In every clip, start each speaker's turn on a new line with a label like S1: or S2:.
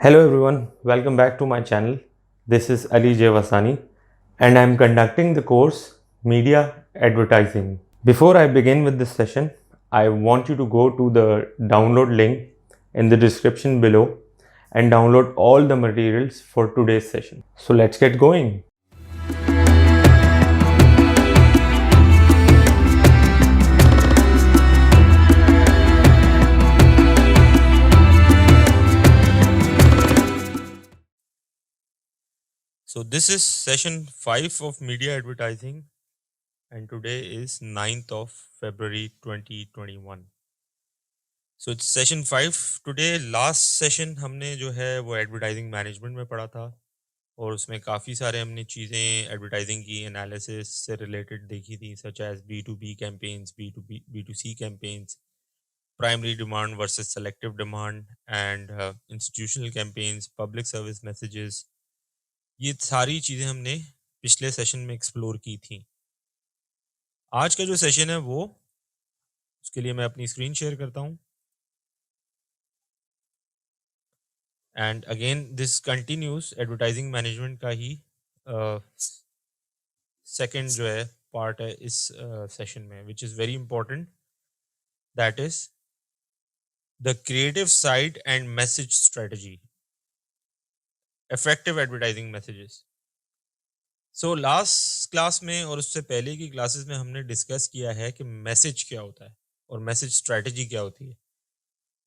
S1: Hello everyone, welcome back to my channel. This is Ali Jevasani and I am conducting the course Media Advertising. Before I begin with this session, I want you to go to the download link in the description below and download all the materials for today's session. So let's get going. So this is session 5 of media advertising and today is 9th of February 2021. So it's session 5 today. Last session हमने जो है वो advertising management में पढ़ा था और उसमें काफ़ी सारे हमने चीज़ें एडवर्टाइजिंग की एनालिसिस से रिलेटेड देखी थी such as B2B campaigns, B2C campaigns, primary demand versus selective demand and institutional campaigns, public service messages. ये सारी चीज़ें हमने पिछले सेशन में एक्सप्लोर की थी। आज का जो सेशन है वो उसके लिए मैं अपनी स्क्रीन शेयर करता हूँ and again this continuous advertising management का ही सेकंड जो है पार्ट है इस सेशन में which is very important, that is the creative side and message strategy, effective advertising messages. So last class में और उससे पहले की क्लासेस में हमने डिस्कस किया है कि मैसेज क्या होता है और मैसेज स्ट्रेटजी क्या होती है।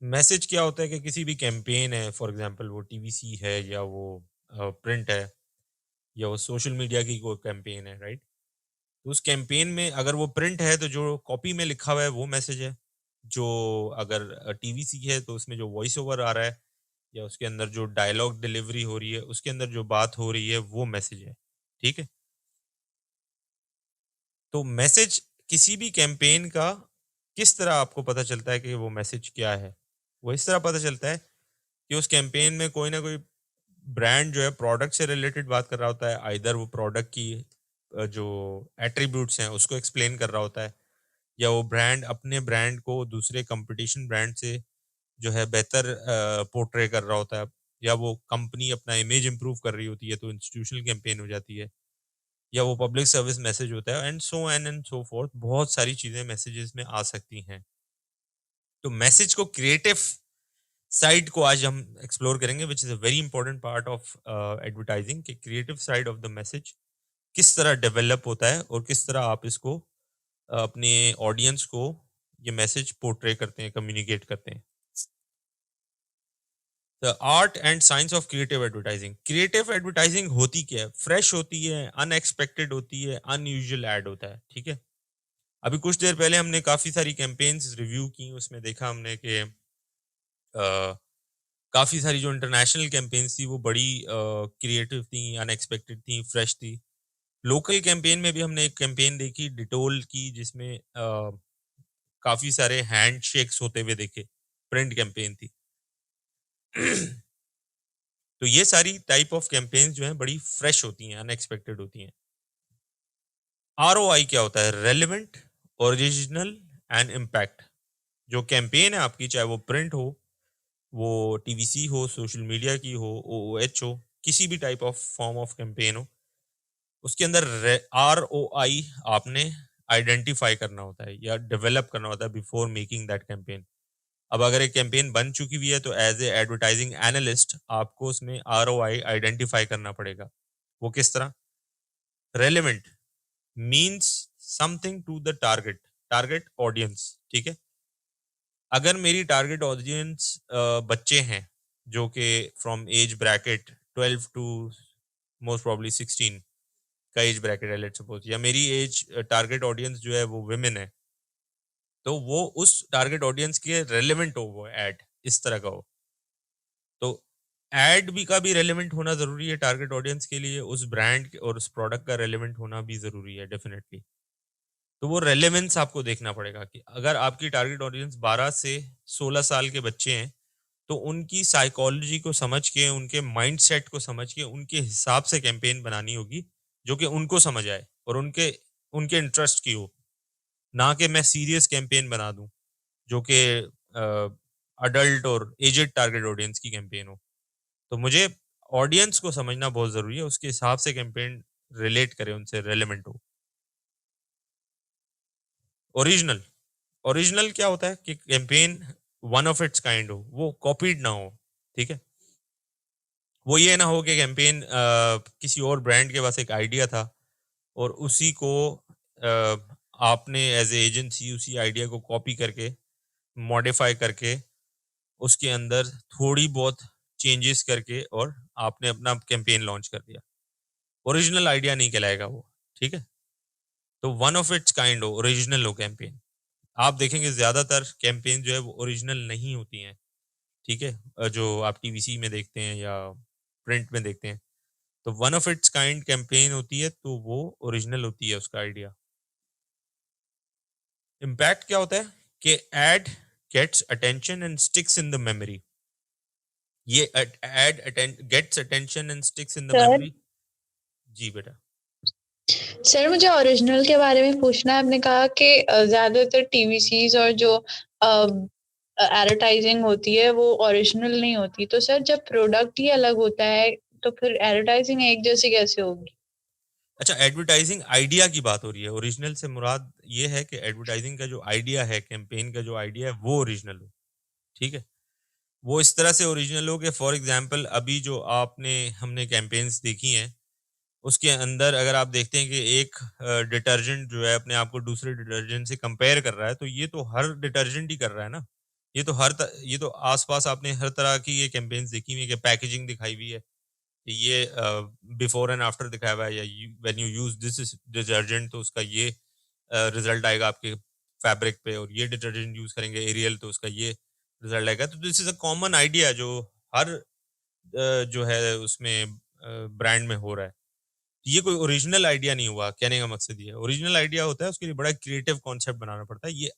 S1: मैसेज क्या होता है कि किसी भी कैंपेन है, फॉर एग्जांपल वो टीवीसी है या वो प्रिंट है या वो सोशल मीडिया की कोई कैंपेन है, राइट। तो उस कैंपेन में अगर वो प्रिंट है तो जो कॉपी में लिखा हुआ है वो मैसेज है, जो अगर टीवीसी है तो उसमें जो वॉइस ओवर आ रहा है या उसके अंदर जो डायलॉग डिलीवरी हो रही है उसके अंदर जो बात हो रही है वो मैसेज है, ठीक है। तो मैसेज किसी भी कैंपेन का किस तरह आपको पता चलता है कि वो मैसेज क्या है? वो इस तरह पता चलता है कि उस कैंपेन में कोई ना कोई ब्रांड जो है प्रोडक्ट से रिलेटेड बात कर रहा होता है, आइदर वो प्रोडक्ट की जो एट्रीब्यूट्स हैं उसको एक्सप्लेन कर रहा होता है या वो ब्रांड अपने ब्रांड को दूसरे कंपटीशन ब्रांड से जो है बेहतर पोर्ट्रे कर रहा होता है, या वो कंपनी अपना इमेज इंप्रूव कर रही होती है तो इंस्टीट्यूशनल कैंपेन हो जाती है, या वो पब्लिक सर्विस मैसेज होता है एंड सो फोर्थ। बहुत सारी चीजें मैसेजेस में आ सकती हैं। तो मैसेज को क्रिएटिव साइड को आज हम एक्सप्लोर करेंगे which is a very important part of advertising कि creative side of the message किस तरह डेवलप होता है और किस तरह आप इसको अपने ऑडियंस को ये मैसेज पोर्ट्रे करते हैं, कम्युनिकेट करते हैं। The art and science of creative advertising. Creative advertising होती क्या है? फ्रेश होती है, अनएक्सपेक्टेड होती है, अनयूजुअल एड होता है, ठीक है। अभी कुछ देर पहले हमने काफी सारी कैंपेन्स रिव्यू की, उसमें देखा हमने कि काफी सारी जो इंटरनेशनल कैंपेन्स थी वो बड़ी क्रिएटिव थी, अनएक्सपेक्टेड थी, फ्रेश थी। लोकल कैंपेन में भी हमने एक कैंपेन देखी डिटोल की जिसमें काफी सारे हैंड शेक्स होते हुए देखे, प्रिंट कैंपेन थी। तो ये सारी टाइप ऑफ कैंपेन्स जो हैं बड़ी फ्रेश होती हैं, अनएक्सपेक्टेड होती हैं। आरओआई क्या होता है? Relevant, original and impact. जो कैंपेन है आपकी, चाहे वो प्रिंट हो, वो टीवीसी हो, सोशल मीडिया की हो, ओओएच हो, किसी भी type of form of campaign हो, उसके अंदर आरओआई आपने आइडेंटिफाई करना होता है या डेवलप करना होता है बिफोर मेकिंग दैट कैंपेन। अब अगर एक कैंपेन बन चुकी हुई है तो एज ए एडवर्टाइजिंग एनालिस्ट आपको उसमें आरओआई आइडेंटिफाई करना पड़ेगा। वो किस तरह? Relevant means something to the target, target audience, ठीक है। अगर मेरी टारगेट ऑडियंस बच्चे हैं जो कि from age bracket 12 to most probably 16 का एज ब्रैकेट है, लेट्स सपोज, या मेरी एज टारगेट ऑडियंस जो है वो विमेन है, तो वो उस टारगेट ऑडियंस के रेलेवेंट हो वो एड, इस तरह का हो। तो एड भी का भी रेलेवेंट होना जरूरी है टारगेट ऑडियंस के लिए, उस ब्रांड और उस प्रोडक्ट का रेलेवेंट होना भी जरूरी है डेफिनेटली। तो वो रेलेवेंस आपको देखना पड़ेगा कि अगर आपकी टारगेट ऑडियंस 12 से 16 साल के बच्चे हैं तो उनकी साइकोलॉजी को समझ के, उनके माइंड सेट को समझ के, उनके हिसाब से कैंपेन बनानी होगी जो कि उनको समझ आए और उनके उनके इंटरेस्ट की हो, ना कि मैं सीरियस कैंपेन बना दूं जो कि अडल्ट और एजेड टारगेट ऑडियंस की कैंपेन हो। तो मुझे ऑडियंस को समझना बहुत जरूरी है, उसके हिसाब से कैंपेन रिलेट करे, उनसे रेलेवेंट हो। ओरिजिनल, ओरिजिनल क्या होता है कि campaign one of its kind हो, वो कॉपीड ना हो, ठीक है। वो ये ना हो कि कैंपेन किसी और ब्रांड के पास एक आइडिया था और उसी को आपने एज ए एजेंसी उसी आइडिया को कॉपी करके मॉडिफाई करके उसके अंदर थोड़ी बहुत चेंजेस करके और आपने अपना कैंपेन लॉन्च कर दिया। ओरिजिनल आइडिया नहीं कहलाएगा वो, ठीक है। तो वन ऑफ इट्स काइंड हो, ओरिजिनल हो कैंपेन। आप देखेंगे ज्यादातर कैंपेन जो है वो ओरिजिनल नहीं होती हैं, ठीक है, जो आप टीवीसी में देखते हैं या प्रिंट में देखते हैं। तो one of its kind campaign होती है तो वो ओरिजिनल होती है उसका आइडिया। इम्पैक्ट क्या होता है कि ad gets attention and sticks in the memory. ये ad gets attention and sticks in the
S2: sir
S1: memory. जी बेटा।
S2: सर मुझे ओरिजिनल के बारे में पूछना है। आपने कहा कि ज्यादातर टीवीसीज और जो एडवर्टाइजिंग होती है वो ओरिजिनल नहीं होती, तो सर जब प्रोडक्ट ही अलग होता है तो फिर एडवर्टाइजिंग एक जैसी कैसे होगी?
S1: अच्छा, एडवर्टाइजिंग आइडिया की बात हो रही है, ओरिजिनल से मुराद ये है कि एडवर्टाइजिंग का जो आइडिया है, कैंपेन का जो आइडिया है वो ओरिजिनल हो, ठीक है। वो इस तरह से ओरिजिनल हो कि फॉर एग्जांपल अभी जो आपने हमने कैंपेन्स देखी हैं उसके अंदर अगर आप देखते हैं कि एक डिटर्जेंट जो है अपने आप को दूसरे डिटर्जेंट से कंपेयर कर रहा है, तो ये तो हर डिटर्जेंट ही कर रहा है ना। ये तो आसपास आपने हर तरह की ये कैंपेन्स देखी हुई है कि पैकेजिंग दिखाई हुई है, ये बिफोर एंड आफ्टर दिखाया हुआ है, या when you use this detergent तो उसका ये रिजल्ट आएगा आपके फैब्रिक पे, और ये डिटर्जेंट यूज करेंगे एरियल तो उसका ये रिजल्ट आएगा। तो this is a common idea जो हर जो है उसमें ब्रांड में हो रहा है। ये कोई ओरिजिनल आइडिया नहीं हुआ, कहने का मकसद ये है। ओरिजिनल आइडिया होता है उसके लिए बड़ा क्रिएटिव कॉन्सेप्ट बनाना पड़ता है। ये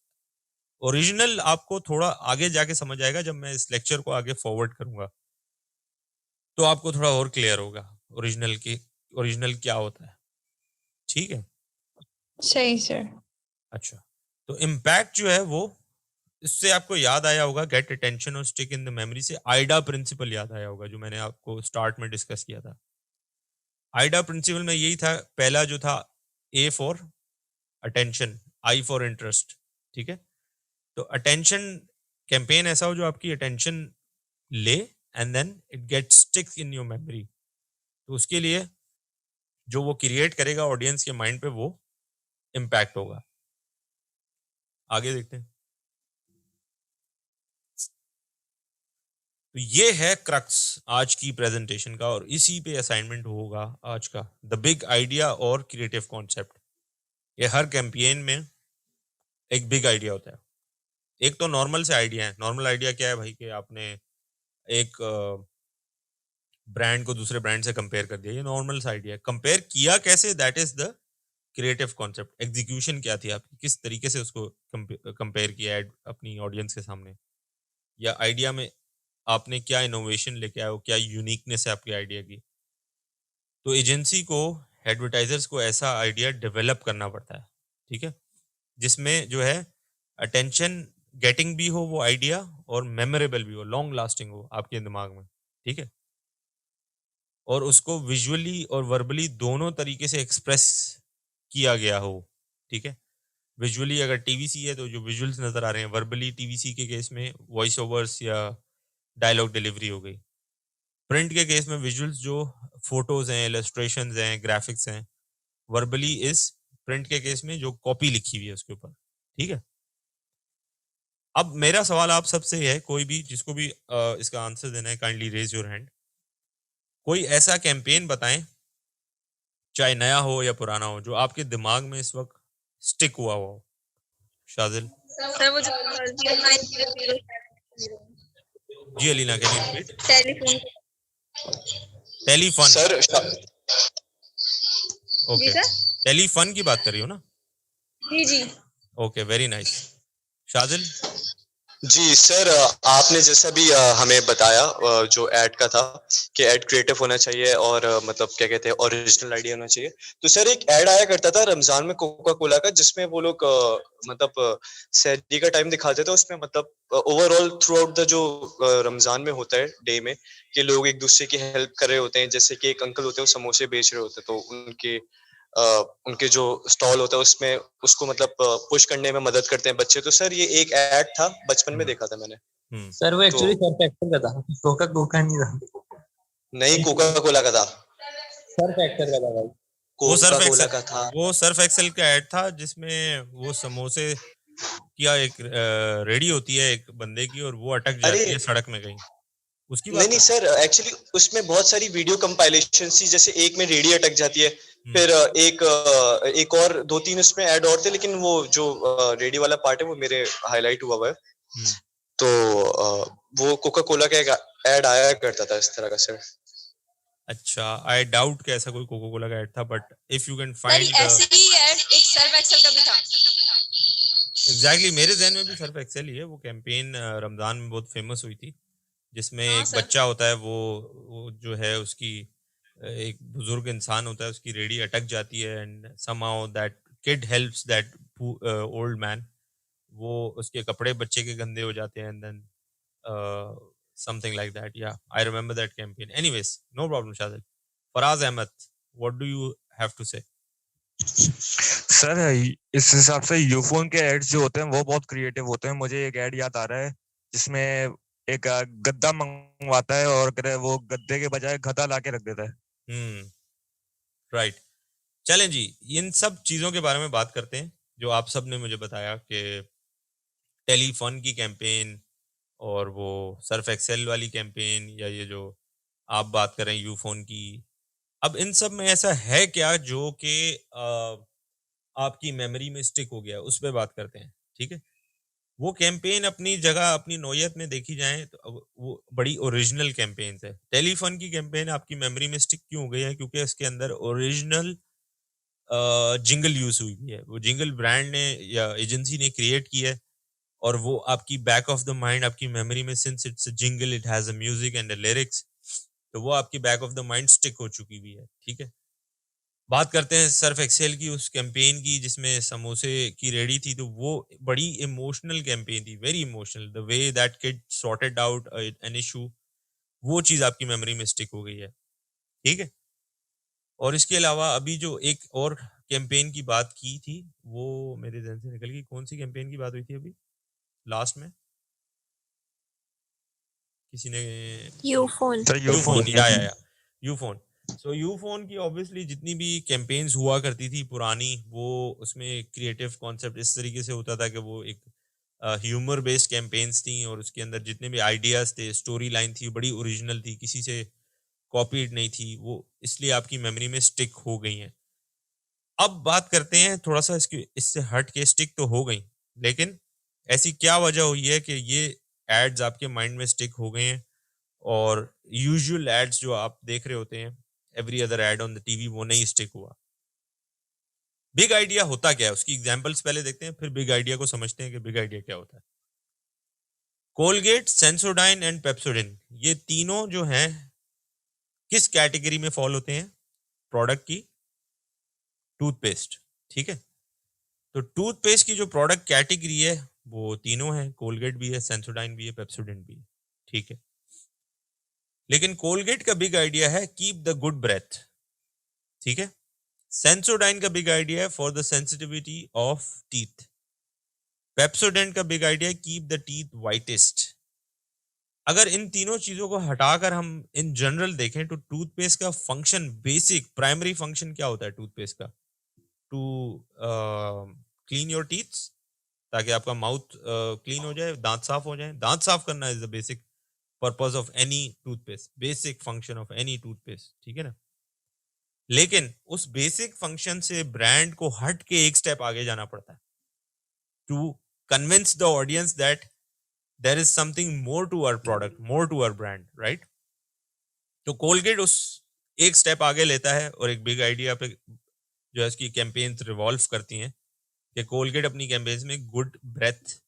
S1: ओरिजिनल आपको थोड़ा आगे जाके समझ आएगा जब मैं इस लेक्चर को आगे फॉरवर्ड करूंगा, तो आपको थोड़ा और क्लियर होगा ओरिजिनल क्या होता है, ठीक है।
S2: सही सर।
S1: अच्छा, तो इम्पैक्ट जो है वो, इससे आपको याद आया होगा गेट अटेंशन और स्टिक इन द मेमोरी से आइडा प्रिंसिपल याद आया होगा जो मैंने आपको स्टार्ट में डिस्कस किया था। आइडा प्रिंसिपल में यही था, पहला जो था A for attention, I for interest, ठीक है। तो अटेंशन कैंपेन ऐसा हो जो आपकी अटेंशन ले and then it get stick in your memory. तो उसके लिए जो वो क्रिएट करेगा ऑडियंस के माइंड पे वो इम्पैक्ट होगा। आगे देखते हैं। तो ये है क्रक्स आज की प्रेजेंटेशन का, और इसी पे असाइनमेंट होगा आज का, द बिग आइडिया और क्रिएटिव कॉन्सेप्ट। ये हर कैंपेन में एक बिग आइडिया होता है। एक तो नॉर्मल से आइडिया है। नॉर्मल आइडिया क्या है भाई, कि आपने एक ब्रांड को दूसरे ब्रांड से कंपेयर कर दिया, ये नॉर्मल सा आइडिया है। कंपेयर किया कैसे, that is the creative concept. Execution क्या थी आपकी, किस तरीके से उसको कंपेयर किया अपनी ऑडियंस के सामने, या आइडिया में आपने क्या इनोवेशन लेके आए हो, क्या यूनिकनेस है आपके आइडिया की। तो एजेंसी को, एडवर्टाइजर्स को ऐसा आइडिया डेवलप करना पड़ता है, ठीक है, जिसमें जो है अटेंशन गेटिंग भी हो वो आइडिया, और मेमोरेबल भी हो, लॉन्ग लास्टिंग हो आपके दिमाग में, ठीक है। और उसको विजुअली और वर्बली दोनों तरीके से एक्सप्रेस किया गया हो, ठीक है। विजुअली अगर टीवीसी है तो जो विजुअल्स नजर आ रहे हैं, वर्बली टीवीसी के केस में वॉइस ओवर्स या डायलॉग डिलीवरी हो गई। प्रिंट के केस में विजुअल्स जो फोटोज हैं, इलस्ट्रेशंस हैं, ग्राफिक्स हैं। वर्बली इज प्रिंट के केस में जो कॉपी लिखी हुई है उसके ऊपर, ठीक है। अब मेरा सवाल आप सबसे है, कोई भी जिसको भी इसका आंसर देना है, काइंडली रेज योर हैंड। कोई ऐसा कैंपेन बताएं, चाहे नया हो या पुराना हो, जो आपके दिमाग में इस वक्त स्टिक हुआ हो। शाजिल।
S2: सर मुझे 0900
S1: जी Alina, can you repeat?
S2: Telephone.
S1: Telephone.
S2: Sir जी
S1: ओके,
S2: सर।
S1: टेलीफन की बात कर रही हो ना?
S2: जी जी।
S1: Okay, very nice. शाजिल।
S3: जी सर, आपने जैसा भी हमें बताया जो ऐड का था कि ऐड क्रिएटिव होना चाहिए और मतलब क्या कहते हैं ओरिजिनल आइडिया होना चाहिए। तो सर एक ऐड आया करता था रमजान में कोका कोला का, जिसमें वो लोग मतलब सहरी का टाइम दिखाते थे उसमें, मतलब ओवरऑल थ्रू आउट द जो रमजान में होता है डे में, कि लोग एक दूसरे की हेल्प कर रहे होते हैं। जैसे कि एक अंकल होते हैं वो समोसे बेच रहे होते हैं, तो उनके अ, उनके जो स्टॉल होता है उसमें उसको मतलब पुश करने में मदद करते हैं बच्चे। तो सर ये एक ऐड था, बचपन में
S1: हम्म
S3: देखा था मैंने।
S1: हम्म
S4: सर वो
S3: तो
S4: एक्चुअली सर्फ एक्सेल का था, कोका कोका नहीं था।
S3: नहीं, कोका कोला का था।
S4: सर्फ एक्सेल का था भाई।
S1: वो
S3: कोका
S1: सर्फ
S3: कोला
S1: एक्सेल
S3: का था।
S1: वो सर्फ एक्सेल का ऐड था जिसमें वो समोसे की एक रेडी होती है एक बंदे की और वो अटक
S3: अरे
S1: जाती है सड़क में कहीं, उसकी
S3: नहीं
S1: बात
S3: नहीं
S1: कर रहे
S3: सर, एक्चुअली उसमें बहुत सारी वीडियो कंपाइलेशन थी। जैसे एक में रेडी अटक जाती है,
S1: हो।
S3: फिर एक और दो तीन उसमें ऐड और थे, लेकिन वो जो रेडी वाला पार्ट है वो मेरे हाईलाइट हुआ हुआ है।
S1: हम्म
S3: तो वो कोका कोला का एक ऐड आया करता था इस तरह का सर।
S1: अच्छा, आई डाउट कि ऐसा कोई कोका कोला का ऐड था, but if you can
S5: sir
S1: find the
S5: ऐसे ही ऐड एक सर्फ एक्सेल का भी था।
S1: एग्जैक्टली मेरे जहन में भी सर्फ एक्सेल ही है। वो कैंपेन रमजान में बहुत फेमस हुई थी, जिसमें
S5: हाँ
S1: एक
S5: सर।
S1: बच्चा होता है, वो जो है उसकी एक बुजुर्ग इंसान होता है, उसकी रेडी अटक जाती है and somehow that kid helps that old man. वो उसके कपड़े बच्चे के गंदे हो जाते हैं and then something like that. या I remember that campaign. Anyways, no problem Shadil. Faraz Ahmad, what do you have to say?
S6: Sir इस हिसाब से यूफोन के एड्स जो होते हैं वो बहुत क्रिएटिव होते हैं। मुझे एक ऐड याद आ रहा है जिसमें एक गद्दा मंगवाता है और वो गद्दे के बजाय गधा ला के रख देता है।
S1: राइट। चलें जी, इन सब चीज़ों के बारे में बात करते हैं जो आप सब ने मुझे बताया कि टेलीफोन की कैंपेन और वो सर्फ एक्सेल वाली कैंपेन, या ये जो आप बात कर रहे हैं यूफोन की। अब इन सब में ऐसा है क्या जो कि आपकी मेमोरी में स्टिक हो गया, उस पर बात करते हैं। ठीक है, वो कैंपेन अपनी जगह अपनी नौयत में देखी जाए तो वो बड़ी ओरिजिनल कैंपेन्स है। टेलीफोन की कैंपेन आपकी मेमोरी में स्टिक क्यों हो गई है? क्योंकि इसके अंदर ओरिजिनल जिंगल यूज हुई भी है। वो जिंगल ब्रांड ने या एजेंसी ने क्रिएट की है और वो आपकी बैक ऑफ द माइंड, आपकी मेमोरी में, since it's a jingle, it has a music and a lyrics, तो वो आपकी back of the mind stick हो चुकी हुई है। ठीक है, बात करते हैं सर्फ एक्सेल की, उस कैंपेन की जिसमें समोसे की रेडी थी। तो वो बड़ी इमोशनल कैंपेन थी, very emotional. The way that kid sorted out an issue, वो चीज आपकी मेमोरी में स्टिक हो गई है। ठीक है, और इसके अलावा अभी जो एक और कैंपेन की बात की थी वो मेरे ध्यान से निकल गई। कौन सी कैंपेन की बात हुई थी अभी लास्ट में? किसी ने
S5: यूफोन।
S6: सर
S1: यूफोन,
S6: यूफोन।
S1: या यूफोन। सो यूफोन की ऑब्वियसली जितनी भी कैंपेन्स हुआ करती थी पुरानी, वो उसमें क्रिएटिव कॉन्सेप्ट इस तरीके से होता था कि वो एक ह्यूमर बेस्ड कैंपेन्स थी और उसके अंदर जितने भी आइडियाज थे, स्टोरी लाइन थी, बड़ी ओरिजिनल थी, किसी से कॉपीड नहीं थी। वो इसलिए आपकी मेमोरी में स्टिक हो गई हैं। अब बात करते हैं थोड़ा सा इसके, इससे हट के। स्टिक तो हो गई, लेकिन ऐसी क्या वजह हुई है कि ये एड्स आपके माइंड में स्टिक हो गए हैं और यूजुअल एड्स जो आप देख रहे होते हैं, every other ad on the TV, वो नहीं स्टिक हुआ? बिग आइडिया होता क्या है, उसकी एग्जांपल्स पहले देखते हैं, फिर बिग आइडिया को समझते हैं कि बिग आइडिया क्या होता है। कोलगेट, सेंसोडाइन एंड पेप्सोडिन, ये तीनों जो हैं किस कैटेगरी में फॉल होते हैं प्रोडक्ट की? टूथपेस्ट। ठीक है, तो टूथपेस्ट की जो प्रोडक्ट कैटेगरी है वो तीनों है, कोलगेट भी है, सेंसोडाइन भी है, पेप्सोडेंट भी है। ठीक है, लेकिन कोलगेट का बिग आइडिया है कीप द गुड ब्रेथ। ठीक है, सेंसोडाइन का बिग आइडिया है for the sensitivity of teeth. Pepsodent का बिग आइडिया है कीप द टीथ वाइटेस्ट। अगर इन तीनों चीजों को हटाकर हम इन जनरल देखें तो टूथपेस्ट का फंक्शन, बेसिक प्राइमरी फंक्शन क्या होता है टूथपेस्ट का? टू क्लीन योर टीथ, ताकि आपका माउथ क्लीन हो जाए, दांत साफ हो जाए। दांत साफ करना is the basic purpose of any toothpaste, basic function of any toothpaste. ठीक है ना? लेकिन उस बेसिक फंक्शन से ब्रांड को हट के एक स्टेप आगे जाना पड़ता है to convince the audience that there is something more to our product, more to our brand, right? तो कोलगेट उस एक स्टेप आगे लेता है और एक बिग आइडिया पे जो है उसकी कैंपेन्स रिवॉल्व करती हैं कि कोलगेट अपनी कैंपेन्स में गुड ब्रेथ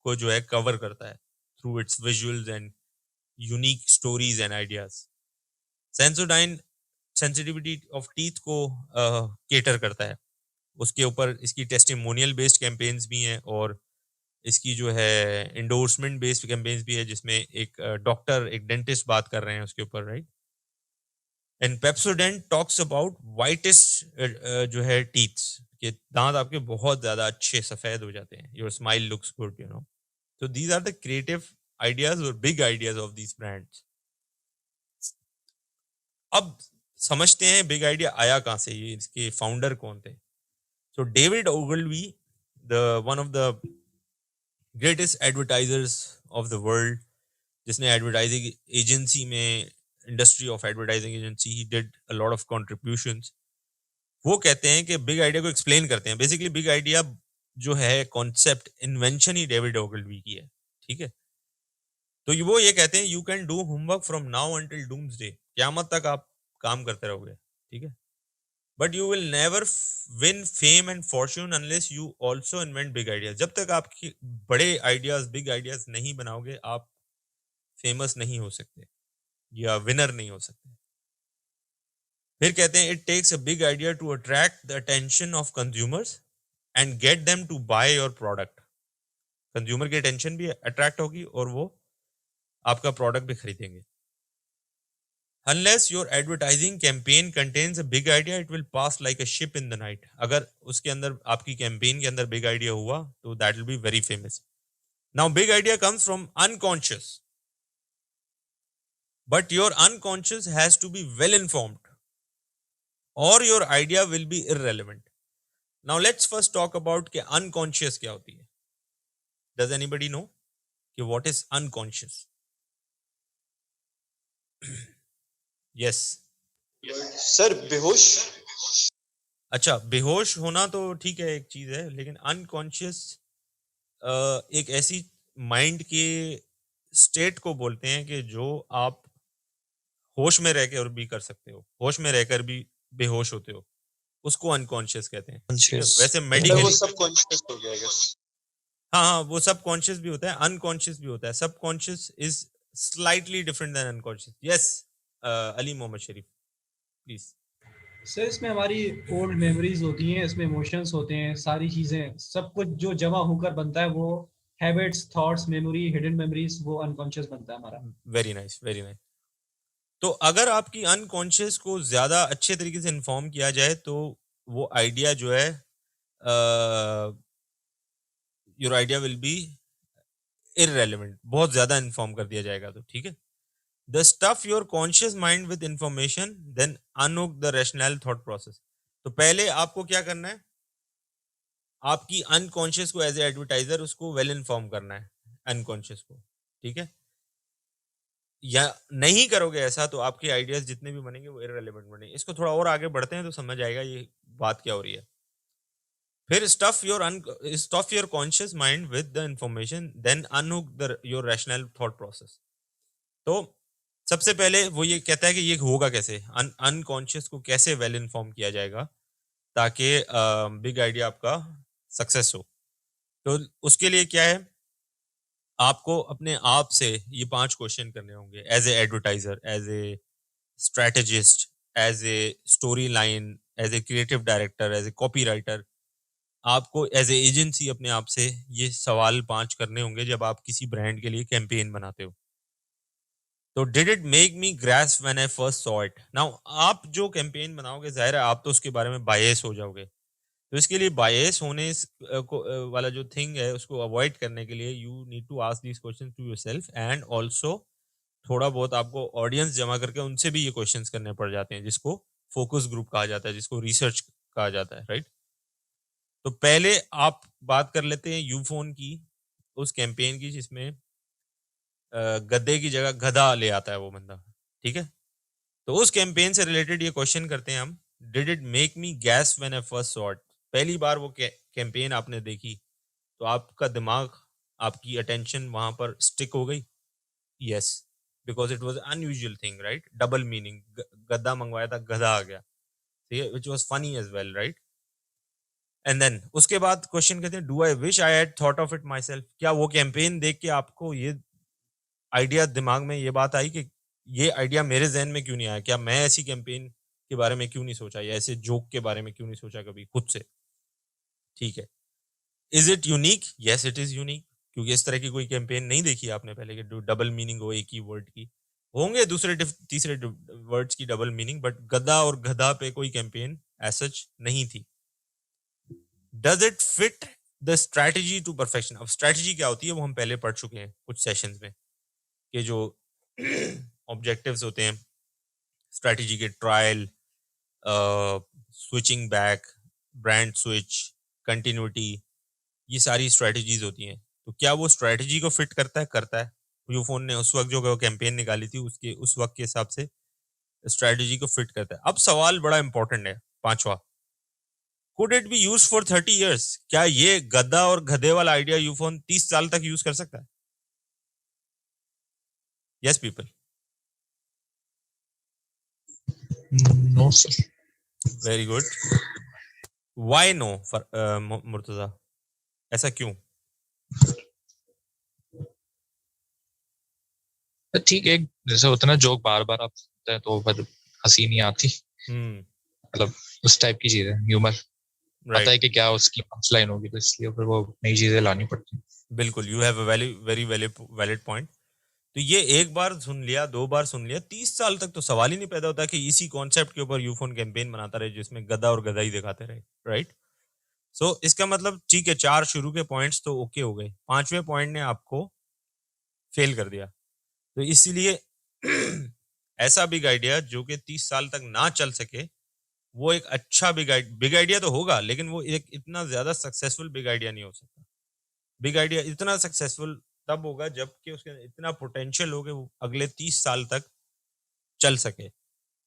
S1: को जो है कवर करता है through it's visuals and unique stories and ideas. Sensodyne sensitivity of teeth को केटर करता है, उसके ऊपर इसकी टेस्टिमोनियल बेस्ड कैंपेन्स भी हैं और इसकी जो है इंडोर्समेंट बेस्ड कैंपेन्स भी है, जिसमें एक डॉक्टर एक डेंटिस्ट बात कर रहे हैं उसके ऊपर, right. And Pepsodent talks about whitest जो है टीथ्स, के दांत आपके बहुत ज्यादा अच्छे सफेद हो जाते हैं, your smile looks good, you know. So these are the creative ideas और big ideas of these brands. अब समझते हैं बिग आइडिया आया कहाँ से, ये इसके फाउंडर कौन थे। So David Ogilvy, the one of the greatest advertisers of the world, जिसने एडवर्टाइजिंग एजेंसी में, industry of advertising agency, he did a lot of contributions. वो कहते हैं कि बिग आइडिया को एक्सप्लेन करते हैं। बेसिकली बिग आइडिया जो है कॉन्सेप्ट, इन्वेंशन ही डेविड ओगलवी की है, ठीक है। तो वो ये कहते हैं you can do homework from now until doomsday, क़यामत तक आप काम करते रहोगे, ठीक है, but you will never win fame and Fortune unless you also invent big ideas. जब तक आपकी बड़े आइडियाज, बिग आइडियाज नहीं बनाओगे, आप फेमस नहीं हो सकते या विनर नहीं हो सकते। फिर कहते हैं it takes a big idea to attract the attention of consumers and get them to buy your product. Consumer की अटेंशन भी अट्रैक्ट होगी और वो आपका प्रोडक्ट भी खरीदेंगे। Unless your advertising campaign contains a big idea, it will pass like a ship in the night. अगर उसके अंदर, आपकी कैंपेन के अंदर बिग आइडिया हुआ तो that will be very famous. Now big idea comes from unconscious, but your unconscious has to be well informed or your idea will be irrelevant. Now let's first talk about कि unconscious क्या होती है. Does anybody know कि what is unconscious? Yes.
S3: Sir बेहोश।
S1: अच्छा, बेहोश होना तो ठीक है, एक चीज है, लेकिन अनकॉन्शियस एक ऐसी माइंड के स्टेट को बोलते हैं कि जो आप होश में रहकर भी कर सकते हो, होश में रहकर भी बेहोश होते हो, उसको अनकॉन्शियस कहते हैं, ठीक है? वैसे
S3: वो
S1: मेडिकली
S3: सबकॉन्शियस हो गया guess।
S1: हाँ, वो सबकॉन्शियस भी होता है, अनकॉन्शियस भी होता है। Subconscious is slightly different than unconscious. Yes, Ali Mohammad Sharif please.
S7: Sir इसमें हमारी ओल्ड मेमोरीज होती हैं, इसमें इमोशंस होते हैं, सारी चीजें, सब कुछ जो जमा होकर बनता है, वो habits, thoughts, memory, hidden memories, वो अनकॉन्शियस बनता है हमारा।
S1: Very nice, very nice. तो अगर आपकी अनकॉन्शियस को ज्यादा अच्छे तरीके से इन्फॉर्म किया जाए तो वो आइडिया जो है, your idea will be irrelevant, बहुत ज्यादा इन्फॉर्म कर दिया जाएगा तो, ठीक है। The stuff your conscious mind with information, then unhook the rational thought process. तो पहले आपको क्या करना है, आपकी अनकॉन्शियस को एज ए एडवर्टाइजर उसको वेल इन्फॉर्म करना है, अनकॉन्शियस को, ठीक है। या नहीं करोगे ऐसा तो आपके आइडियाज जितने भी बनेंगे वो इररेलेवेंट बनेंगे। इसको थोड़ा और आगे बढ़ते हैं तो समझ आएगा ये बात क्या हो रही है। फिर stuff your conscious mind with the information, then unhook your rational thought process. तो सबसे पहले वो ये कहता है कि ये होगा कैसे, अनकॉन्शियस को कैसे वेल इन्फॉर्म किया जाएगा ताकि बिग आइडिया आपका सक्सेस हो। तो उसके लिए क्या है, आपको अपने आप से ये 5 क्वेश्चन करने होंगे as a advertiser, as a strategist, as a story line, as a creative director, as a copy writer. आपको एज ए एजेंसी अपने आप से ये सवाल 5 करने होंगे जब आप किसी ब्रांड के लिए कैंपेन बनाते हो। तो did it make me grasp when I first saw it. Now आप जो कैंपेन बनाओगे, जाहिर है आप तो उसके बारे में बायस हो जाओगे, तो इसके लिए बायस होने वाला जो थिंग है उसको अवॉइड करने के लिए you need to ask these questions to yourself, and also थोड़ा बहुत आपको ऑडियंस जमा करके उनसे भी ये क्वेश्चंस करने पड़ जाते हैं, जिसको फोकस ग्रुप कहा जाता है, जिसको रिसर्च कहा जाता है, राइट। तो पहले आप बात कर लेते हैं यूफोन की, उस कैंपेन की जिसमें गद्दे की जगह गधा ले आता है वो बंदा, ठीक है। तो उस कैंपेन से रिलेटेड ये क्वेश्चन करते हैं हम, did it make me gas when I first saw it. पहली बार वो कैंपेन आपने देखी तो आपका दिमाग, आपकी अटेंशन वहां पर स्टिक हो गई। Yes, because it was unusual thing, right. Double meaning, गद्दा मंगवाया था, गधा आ गया, ठीक है, which was funny as well, right. And then उसके बाद क्वेश्चन कहते हैं do I wish I had thought of it myself, क्या वो कैंपेन देख के आपको ये आइडिया दिमाग में ये बात आई कि ये आइडिया मेरे जहन में क्यों नहीं आया, क्या मैं ऐसी कैंपेन के बारे में क्यों नहीं सोचा या ऐसे जोक के बारे में क्यों नहीं सोचा कभी खुद से? ठीक है, is it unique? Yes it is unique, क्योंकि इस तरह की कोई कैंपेन नहीं देखी आपने पहले कि डबल मीनिंग हो एक ही वर्ड की। होंगे दूसरे तीसरे वर्ड्स की डबल मीनिंग, बट गधा और गधा पे कोई कैंपेन एसच नहीं थी। Does it fit the strategy to perfection? अब स्ट्रैटेजी क्या होती है वो हम पहले पढ़ चुके हैं कुछ सेशंस में, कि जो ऑब्जेक्टिव्स होते हैं स्ट्रैटेजी के, trial, switching back, brand switch, continuity, ये सारी स्ट्रैटेजीज होती हैं। तो क्या वो स्ट्रैटेजी को फिट करता है? करता है। यूफोन ने उस वक्त जो कैंपेन निकाली थी उसके उस वक्त के हिसाब से स्ट्रैटेजी को फिट करता है। अब सवाल बड़ा इंपॉर्टेंट है, पांचवा, could it be use for 30 years? क्या ये गद्दा और गधे वाला आइडिया यूफोन 30 साल तक यूज कर सकता है? Yes people?
S6: No sir.
S1: Very good. Why no Murtaza, ऐसा क्यों?
S6: ठीक है, जैसे होता है ना जोक बार बार आप सुनते हैं तो फिर हंसी नहीं आती, मतलब उस टाइप की चीज है, ह्यूमर पता है कि क्या उसकी पंच लाइन होगी, तो इसलिए फिर वो नई चीजें लानी पड़ती हैं।
S1: बिल्कुल, you have a very valid point. तो ये एक बार सुन लिया, दो बार सुन लिया, 30 साल तक तो सवाल ही नहीं पैदा होता कि इसी कॉन्सेप्ट के ऊपर यूफोन कैंपेन बनाता रहे जिसमें गधा और गधा ही दिखाते रहे, राइट? सो इसका मतलब ठीक है, 4 शुरू के पॉइंट्स तो ओके हो गए, 5वें पॉइंट ने आपको फेल कर दिया। तो इसीलिए ऐसा बिग आइडिया जो कि 30 साल तक ना चल सके, वो एक अच्छा बिग आइडिया तो होगा, लेकिन वो एक इतना ज्यादा सक्सेसफुल बिग आइडिया नहीं हो सकता। बिग आइडिया इतना सक्सेसफुल तब होगा जबकि उसके इतना पोटेंशियल हो कि वो अगले 30 साल तक चल सके।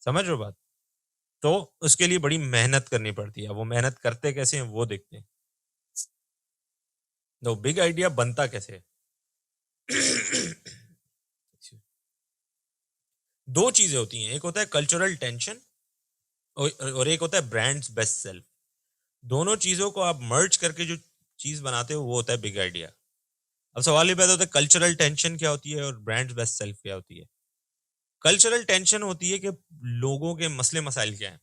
S1: समझ रहे हो बात? तो उसके लिए बड़ी मेहनत करनी पड़ती है। वो मेहनत करते कैसे हैं वो देखते हैं। तो बिग आइडिया बनता कैसे है? दो चीजें होती हैं, एक होता है कल्चरल टेंशन और एक होता है ब्रांड्स बेस्ट सेल्फ। दोनों चीजों को आप मर्ज करके जो चीज बनाते हो वो होता है बिग आइडिया। अब सवाल ये पैदा होता है कल्चरल टेंशन क्या होती है और ब्रांड्स बेस्ट सेल्फ क्या होती है? कल्चरल टेंशन होती है कि लोगों के मसले मसाइल क्या हैं,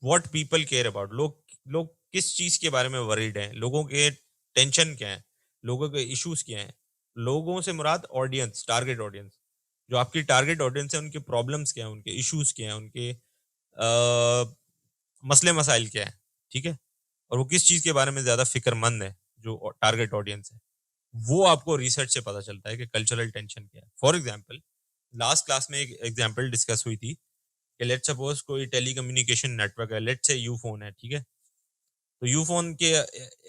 S1: व्हाट पीपल केयर अबाउट, लोग किस चीज के बारे में वरीड हैं, लोगों के टेंशन क्या है, लोगों के इश्यूज क्या हैं। लोगों से मुराद ऑडियंस, टारगेट ऑडियंस, जो आपकी टारगेट ऑडियंस है, उनके प्रॉब्लम्स क्या हैं, उनके इश्यूज क्या हैं, उनके मसले मसाइल क्या है, ठीक है, और वो किस चीज के बारे में ज्यादा फिक्रमंद है, जो टारगेट ऑडियंस है। वो आपको रिसर्च से पता चलता है कि कल्चरल टेंशन क्या है। फॉर एग्जाम्पल, लास्ट क्लास में एक एग्जाम्पल डिस्कस हुई थी कि लेट सपोज कोई टेली कम्युनिकेशन नेटवर्क है, लेट से यू फोन है, ठीक है। तो यू फोन के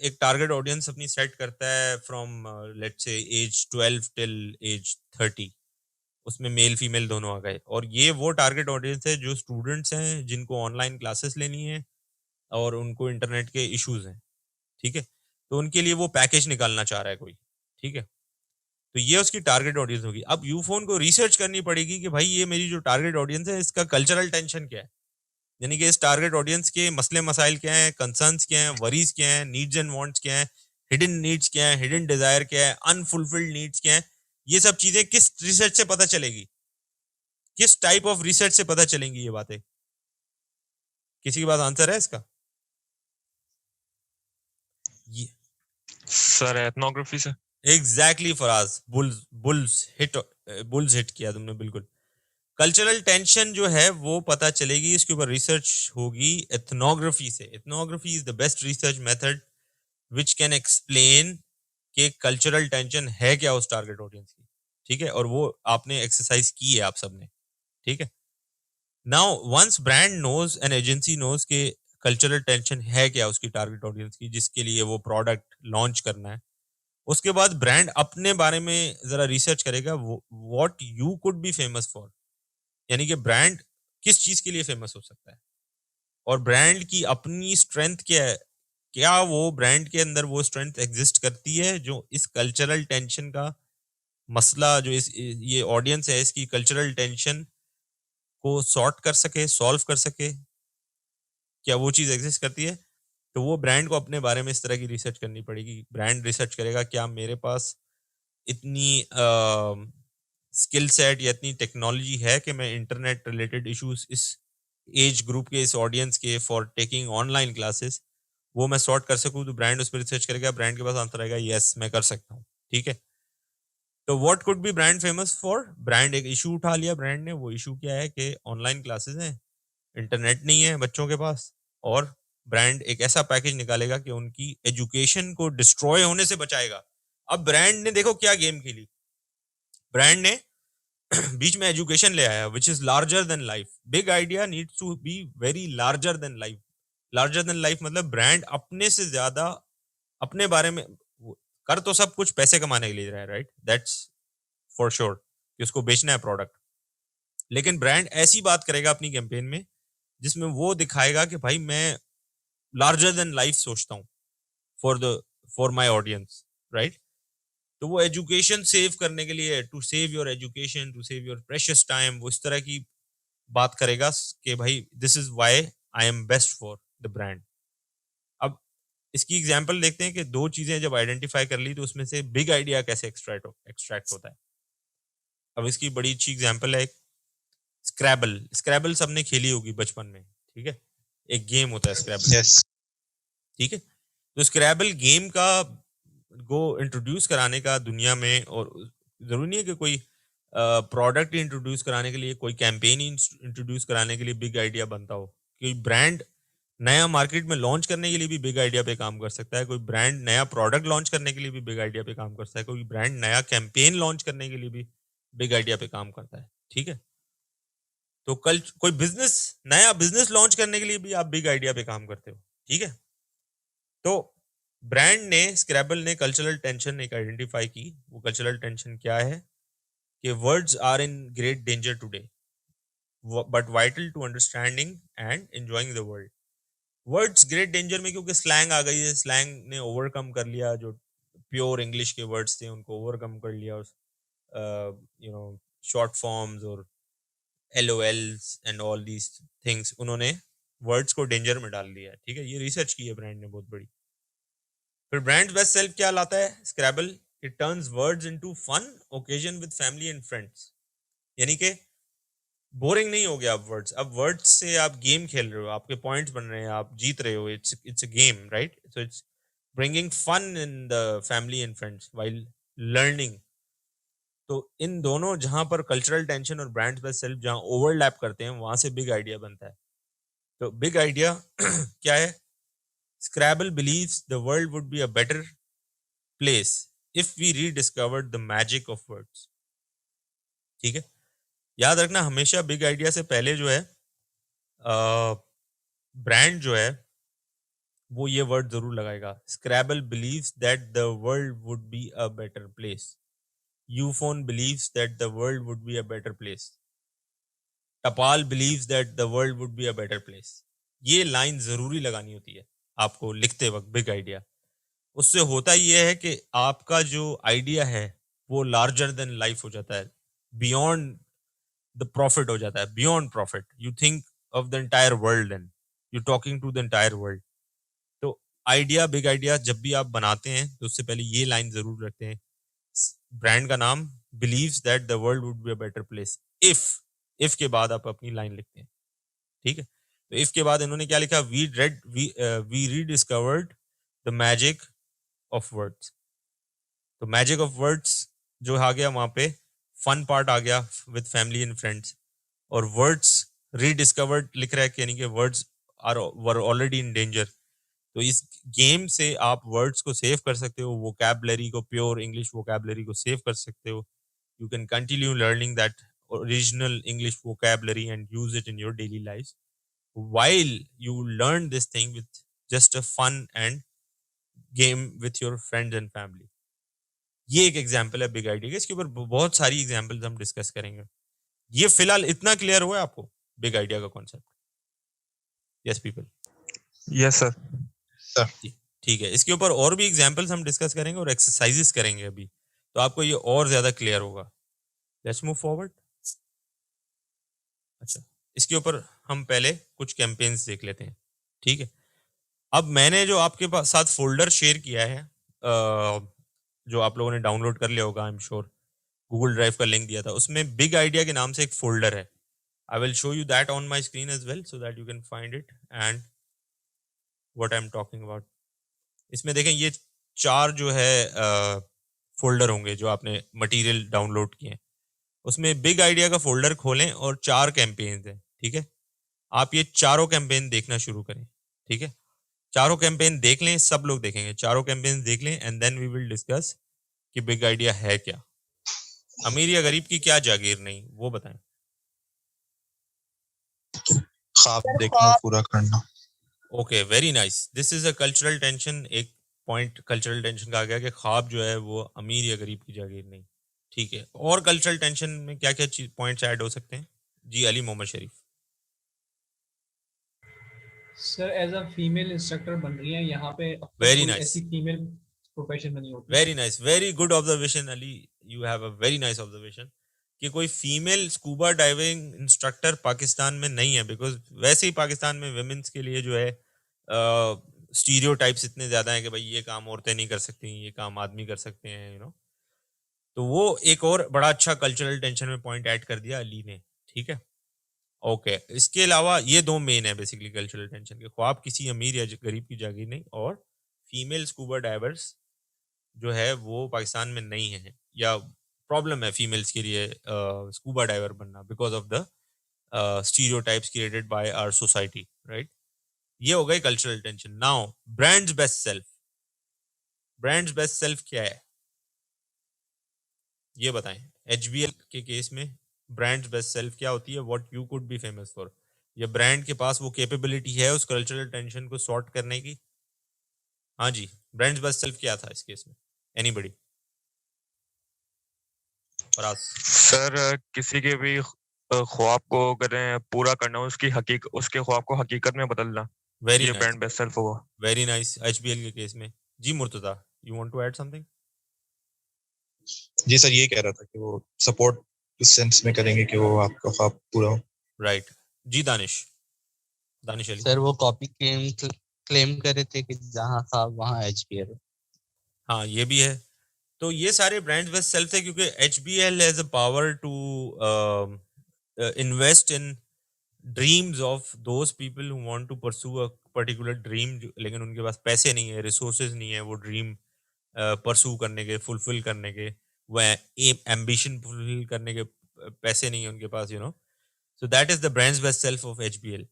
S1: एक टारगेट ऑडियंस अपनी सेट करता है फ्रॉम लेट से एज 12 टिल एज 30, उसमें मेल फीमेल दोनों आ गए, और ये वो टारगेट ऑडियंस है जो स्टूडेंट्स हैं जिनको ऑनलाइन क्लासेस लेनी है और उनको इंटरनेट के इश्यूज हैं, ठीक है। तो उनके लिए वो पैकेज निकालना चाह रहा है कोई, ठीक है। तो ये उसकी टारगेट ऑडियंस होगी। अब यूफोन को रिसर्च करनी पड़ेगी कि भाई ये मेरी जो टारगेट ऑडियंस है इसका कल्चरल टेंशन क्या है, यानी कि इस टारगेट ऑडियंस के मसले मसाइल क्या हैं, कंसर्न्स क्या हैं, वरीज क्या हैं, नीड्स एंड वांट्स क्या हैं, हिडन नीड्स क्या है, हिडन डिजायर क्या है, अनफुलफिल्ड नीड्स क्या है। ये सब चीजें किस रिसर्च से पता चलेगी, किस टाइप ऑफ रिसर्च से पता चलेंगी ये बातें? किसी के पास आंसर है इसका? ये
S6: सर एथनोग्राफी से।
S1: एग्जैक्टली फराज, बुल्स हिट किया तुमने, बिल्कुल। कल्चरल टेंशन जो है वो पता चलेगी, इसके ऊपर रिसर्च होगी एथनोग्राफी से। Ethnography is the best research method which can explain कि कल्चरल टेंशन है क्या उस टारगेट ऑडियंस की, ठीक है। और वो आपने एक्सरसाइज की है आप सबने, ठीक है। Now once brand knows and agency knows के कल्चरल टेंशन है क्या उसकी टारगेट ऑडियंस की जिसके लिए वो प्रोडक्ट लॉन्च करना है, उसके बाद ब्रांड अपने बारे में जरा रिसर्च करेगा what you could be famous for, यानी कि ब्रांड किस चीज के लिए फेमस हो सकता है और ब्रांड की अपनी स्ट्रेंथ क्या है, क्या वो ब्रांड के अंदर वो स्ट्रेंथ एग्जिस्ट करती है जो इस कल्चरल टेंशन का मसला, जो इस ये ऑडियंस है इसकी कल्चरल टेंशन को सॉर्ट कर सके, सॉल्व कर सके, क्या वो चीज एग्जिस्ट करती है? तो वो ब्रांड को अपने बारे में इस तरह की रिसर्च करनी पड़ेगी। ब्रांड रिसर्च करेगा क्या मेरे पास इतनी स्किल सेट या इतनी टेक्नोलॉजी है कि मैं इंटरनेट रिलेटेड इश्यूज इस एज ग्रुप के, इस ऑडियंस के, फॉर टेकिंग ऑनलाइन क्लासेस, वो मैं सॉर्ट कर सकूं। तो ब्रांड उस पर रिसर्च करेगा, ब्रांड के पास आंसर आएगा यस मैं कर सकता हूँ। ठीक है, तो what could be brand famous for? Brand एक इशू उठा लिया ब्रांड ने। वो इशू क्या है कि ऑनलाइन क्लासेस हैं, इंटरनेट नहीं है बच्चों के पास, और ब्रांड एक ऐसा पैकेज निकालेगा कि उनकी एजुकेशन को डिस्ट्रॉय होने से बचाएगा। अब ब्रांड ने देखो क्या गेम खेली, ब्रांड ने बीच में एजुकेशन ले आया which is larger than life. Big idea needs to be very larger than life. Larger than life मतलब ब्रांड अपने से ज्यादा अपने बारे में कर तो सब कुछ पैसे कमाने के लिए रहा है, राइट, दैट्स फॉर श्योर कि उसको बेचना है प्रोडक्ट, लेकिन ब्रांड ऐसी बात करेगा अपनी कैंपेन में जिसमें वो दिखाएगा कि भाई मैं लार्जर देन लाइफ सोचता हूँ फॉर माय ऑडियंस, राइट। तो वो एजुकेशन सेव करने के लिए, to save your education, to save your precious time, वो इस तरह की बात करेगा कि भाई this is why I am best for the brand. अब इसकी एग्जांपल देखते हैं कि दो चीजें जब आइडेंटिफाई कर ली तो उसमें से बिग आइडिया कैसे एक्सट्रैक्ट होता है। अब इसकी बड़ी अच्छी एग्जांपल है स्क्रैबल। स्क्रैबल सबने खेली होगी बचपन में, ठीक है, एक गेम होता है स्क्रैबल।
S3: यस
S1: ठीक है, तो स्क्रैबल गेम का को इंट्रोड्यूस कराने का दुनिया में, और जरूरी नहीं है कि कोई प्रोडक्ट इंट्रोड्यूस कराने के लिए, कोई कैंपेन इंट्रोड्यूस कराने के लिए बिग आइडिया बनता हो। कोई ब्रांड नया मार्केट में लॉन्च करने के लिए भी बिग आइडिया पे काम कर सकता है, कोई ब्रांड नया प्रोडक्ट लॉन्च करने के लिए भी बिग आइडिया पे काम कर सकता है, कोई ब्रांड नया कैंपेन लॉन्च करने के लिए भी बिग आइडिया पे काम करता है। ठीक है, तो कल कोई बिजनेस, नया बिजनेस लॉन्च करने के लिए भी आप बिग आइडिया पे काम करते हो। ठीक है, तो ब्रांड ने, स्क्रैबल ने कल्चरल टेंशन एक आइडेंटिफाई की। वो कल्चरल टेंशन क्या है कि words are in great danger today but vital to understanding and enjoying the world. Words great danger में क्योंकि स्लैंग आ गई है, स्लैंग ने ओवरकम कर लिया, जो प्योर इंग्लिश के वर्ड्स थे उनको ओवरकम कर लिया, यू नो शॉर्ट फॉर्म्स और LOLs and all these things, उन्होंने वर्ड्स को डेंजर में डाल दिया है। ठीक है, ये रिसर्च की है ब्रांड ने बहुत बड़ी। फिर ब्रांड बेस्ट सेल्फ क्या लाता है Scrabble? It turns words into fun occasion with family and friends. यानी कि बोरिंग नहीं हो गया अब वर्ड्स, अब वर्ड्स से आप गेम खेल रहे हो, आपके पॉइंट्स बन रहे हैं, आप जीत रहे हो, it's a game, right. So it's bringing fun in the family and friends while learning. तो इन दोनों, जहां पर कल्चरल टेंशन और ब्रांड बेस्ट सेल्फ जहां ओवरलैप करते हैं, वहां से बिग आइडिया बनता है। तो बिग आइडिया क्या है? Scrabble believes the world would be a better place if we rediscovered the magic of words. ठीक है, याद रखना हमेशा बिग आइडिया से पहले जो है ब्रांड जो है वो ये वर्ड जरूर लगाएगा। Scrabble believes that the world would be a better place. Ufone believes that the world would be a better place. Tapal believes that the world would be a better place. ये line जरूरी लगानी होती है आपको लिखते वक्त बिग आइडिया। उससे होता ये है कि आपका जो आइडिया है वो लार्जर देन लाइफ हो जाता है, बियॉन्ड द प्रॉफिट हो जाता है, beyond profit. You think of the entire world, then you talking to the entire world. तो आइडिया, बिग आइडिया जब भी आप बनाते हैं तो उससे पहले ये लाइन जरूर रखते हैं, ब्रांड का नाम beliefs that the world would be a better place if के बाद आप अपनी लाइन लिखते हैं। ठीक है, तो इफ के बाद इन्होंने क्या लिखा? We rediscovered the magic of words. तो मैजिक ऑफ वर्ड्स जो आ गया, वहां पे फन पार्ट आ गया विद फैमिली एंड फ्रेंड्स, और वर्ड्स रीडिस्कवर्ड लिख रहा है कि यानी कि words were already in danger. तो इस गेम से आप वर्ड्स को सेव कर सकते हो, वोकैबुलरी को, प्योर इंग्लिश वोकैबुलरी को सेव कर सकते हो। You can continue learning that original English vocabulary and use it in your daily lives while you learn this thing with just a fun and game with your friends and family. ये एक example है big idea का। इसके ऊपर बहुत सारी examples हम discuss करेंगे। ये फिलहाल इतना क्लियर हुआ है आपको बिग आइडिया का concept? Yes people?
S6: Yes sir.
S1: ठीक है, इसके ऊपर और भी एग्जाम्पल्स हम डिस्कस करेंगे और एक्सरसाइजेस करेंगे अभी, तो आपको ये और ज्यादा क्लियर होगा। Let's move forward. अच्छा, इसके ऊपर हम पहले कुछ कैंपेन्स देख लेते हैं। ठीक है, अब मैंने जो आपके पास साथ फोल्डर शेयर किया है, जो आप लोगों ने डाउनलोड कर लिया होगा, I am sure, Google drive का लिंक दिया था, उसमें बिग आइडिया के नाम से एक फोल्डर है. I will show you that on my screen as well so that you can find it and what I am talking about. इसमें देखें, ये 4 जो है फोल्डर होंगे जो आपने मटेरियल डाउनलोड किए हैं. उसमें बिग आइडिया का फोल्डर खोलें और 4 कैंपेन्स हैं. ठीक है, आप ये चारों कैंपेन देखना शुरू करें. ठीक है, चारों कैंपेन देख लें, सब लोग देखेंगे, चारों कैंपेन देख लें and then we will discuss कि बिग आइडिया है क्या. अमीर या गरीब की क्या जागीर नहीं, वो बताएं.
S8: ख्वाब देखना और पूरा करना.
S1: Okay, very nice. This is a cultural tension. एक पॉइंट कल्चरल टेंशन का आ गया कि ख्वाब जो है वो अमीर या गरीब की जागीर नहीं. ठीक है, और कल्चरल टेंशन में क्या क्या पॉइंट्स ऐड हो सकते हैं जी? Ali Mohammad Sharif.
S7: Sir as a female instructor बन रही है यहाँ पे,
S1: Very nice.
S7: ऐसी फीमेल प्रोफेशन नहीं होती.
S1: Very nice, very good observation Ali, you have a very nice observation कि कोई female scuba diving instructor Pakistan में नहीं है. बिकॉज वैसे ही पाकिस्तान में विमेंस के लिए जो है स्टीरियोटाइप्स इतने ज्यादा हैं कि भाई ये काम औरतें नहीं कर सकती, ये काम आदमी कर सकते हैं, यू नो. तो वो एक और बड़ा अच्छा कल्चरल टेंशन में पॉइंट ऐड कर दिया अली ने. ठीक है, ओके. इसके अलावा ये 2 मेन है बेसिकली कल्चरल टेंशन के, ख्वाब किसी अमीर या गरीब की जागीर नहीं, और फीमेल स्कूबा डाइवर्स जो है वो पाकिस्तान में नहीं है, या प्रॉब्लम है फीमेल्स के लिए स्कूबा डाइवर बनना because of the stereotypes created by our society, right. ये हो गई cultural tension. Now brands best self. Brands best self क्या है ये बताएं. एचबीएल के केस में ब्रांड्स बेस्ट सेल्फ क्या होती है? What you could be famous for. ये ब्रांड के पास वो कैपेबिलिटी है उस कल्चरल टेंशन को सॉर्ट करने की. हाँ जी, ब्रांड्स बेस्ट सेल्फ क्या था इस केस में? एनीबॉडी? फराज.
S6: सर किसी के भी ख्वाब को करें पूरा करना, उसके ख्वाब को हकीकत में बदलना,
S1: वेरी
S6: ये
S1: नाइस,
S6: ब्रांड बेस्ट सेल्फ होगा.
S1: Very nice. एचबीएल के केस में जी Murtaza, you want to add something?
S8: जी सर, ये कह रहा था कि वो सपोर्ट उस सेंस में करेंगे कि वो आपका ख्वाब पूरा हो.
S1: राइट जी. दानिश अली.
S9: सर वो कॉपी क्लेम कर रहे थे कि जहाँ था वहाँ एचबीएल.
S1: हाँ, ये भी है. तो ये सारे ब्रांड बेस्ट सेल्फ थे क्योंकि HBL has a power to invest in dreams of those people who want to pursue a particular dream, लेकिन उनके पास पैसे नहीं है, रिसोर्सेज नहीं है वो ड्रीम परस्यू करने के, फुलफिल करने के, वह एम्बिशन फुलफिल करने के पैसे नहीं है उनके पास, you know. So that is the brand's best self of HBL.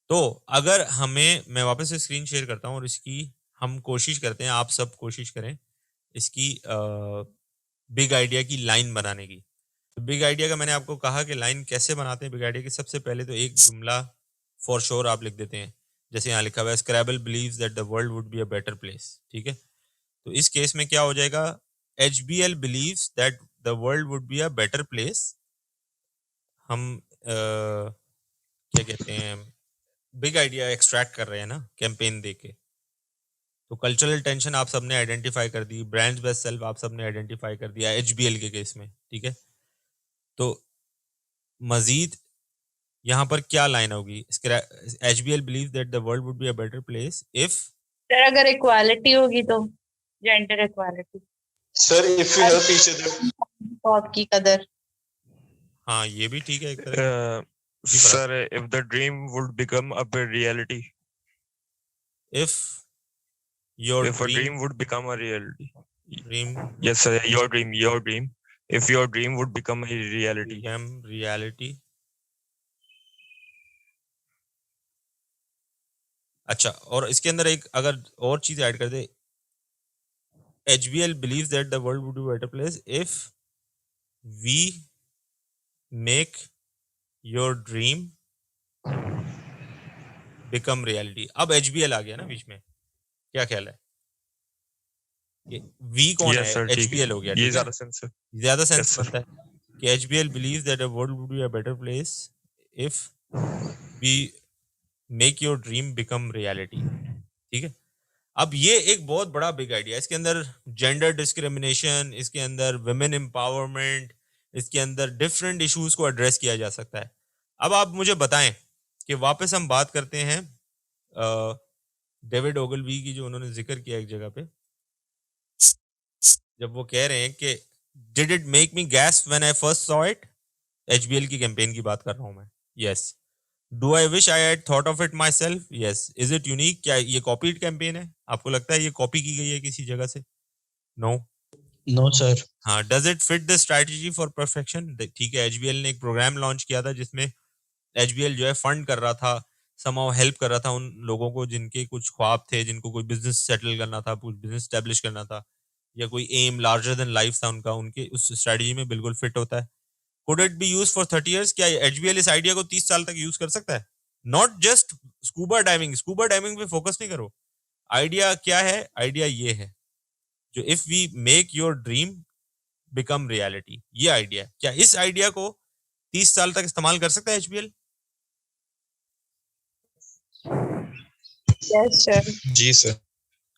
S1: तो अगर हमें, मैं वापस से स्क्रीन शेयर करता हूँ और इसकी हम कोशिश करते हैं, आप सब कोशिश करें इसकी बिग आइडिया की लाइन बनाने की. तो बिग आइडिया का मैंने आपको कहा कि लाइन कैसे बनाते हैं बिग आइडिया की. सबसे पहले तो एक जुमला फॉर श्योर आप लिख देते हैं, जैसे यहाँ लिखा हुआ है Scrabble believes that the world would be a better place. ठीक है, तो इस केस में क्या हो जाएगा? HBL believes that the world would be a better place. हम क्या कहते हैं, बिग आइडिया एक्सट्रैक्ट कर रहे हैं ना कैंपेन देके. तो कल्चरल टेंशन आप सबने आइडेंटिफाई कर दी, ब्रांड्स बेस्ट सेल्फ आप सबने आइडेंटिफाई कर दिया एचबीएल के केस में. ठीक है, तो मजीद यहाँ पर क्या लाइन होगी? HBL believes that the world would be a better place if.
S2: Sir अगर इक्वालिटी होगी तो gender equality.
S3: Sir if you help each other.
S2: आपकी कदर.
S1: हाँ, ये भी ठीक है एक तरह.
S6: Sir if the dream would become a reality.
S1: If your
S6: If a dream would become a reality.
S1: dream
S6: Yes, sir. Your dream. If your dream would become a reality.
S1: become reality. अच्छा, और इसके अंदर एक अगर और चीज add कर दे, HBL believes that the world would be a better place if we make your dream become reality. अब HBL आ गया ना बीच में, क्या ख्याल है? वी कौन
S6: Yes, sir,
S1: है?
S6: ठीक है.
S1: HBL हो गया.
S6: ये
S1: ठीक है?
S6: ज्यादा सेंस है.
S1: ज्यादा सेंस
S6: Yes, sir.
S1: बनता है कि HBL believes that the world would be a better place if we make your dream become reality. ठीक है, अब ये एक बहुत बड़ा बिग आइडिया है. इसके अंदर जेंडर डिस्क्रिमिनेशन, इसके अंदर वुमेन एम्पावरमेंट, इसके अंदर डिफरेंट इश्यूज को एड्रेस किया जा सकता है. अब आप मुझे बताएं कि वापस हम बात करते हैं डेविड ओगलवी की जो उन्होंने जिक्र किया एक जगह पे, जब वो कह रहे हैं कि did it make me gas when I first saw it, HBL की कैंपेन की बात कर रहा हूं मैं। Yes. Do I wish I had thought of it my self, yes. Is it unique, क्या ये कॉपीड कैंपेन है? आपको लगता है ये कॉपी की गई है किसी जगह से? नो।
S9: No sir.
S1: हाँ। Does it fit the strategy for perfection? ठीक है, एचबीएल ने एक प्रोग्राम लॉन्च किया था जिसमें एचबीएल जो है फंड कर रहा था, समाउ हेल्प कर रहा था उन लोगों को जिनके कुछ ख्वाब थे, जिनको कोई बिजनेस सेटल करना था, कुछ बिजनेस स्टैब्लिश करना था, या कोई एम लार्जर देन लाइफ था उनका, उनके उस स्ट्रैटेजी में बिल्कुल फिट होता है। Could it be use for 30 years? क्या एचबीएल इस आइडिया को 30 साल तक यूज कर सकता है? Not just scuba diving, scuba diving पे फोकस नहीं करो। आइडिया क्या है? आइडिया ये है जो if we make your dream become reality, ये आइडिया है। क्या इस आइडिया को 30 साल तक इस्तेमाल कर सकता है एचबीएल?
S2: Yes sir.
S8: जी सर।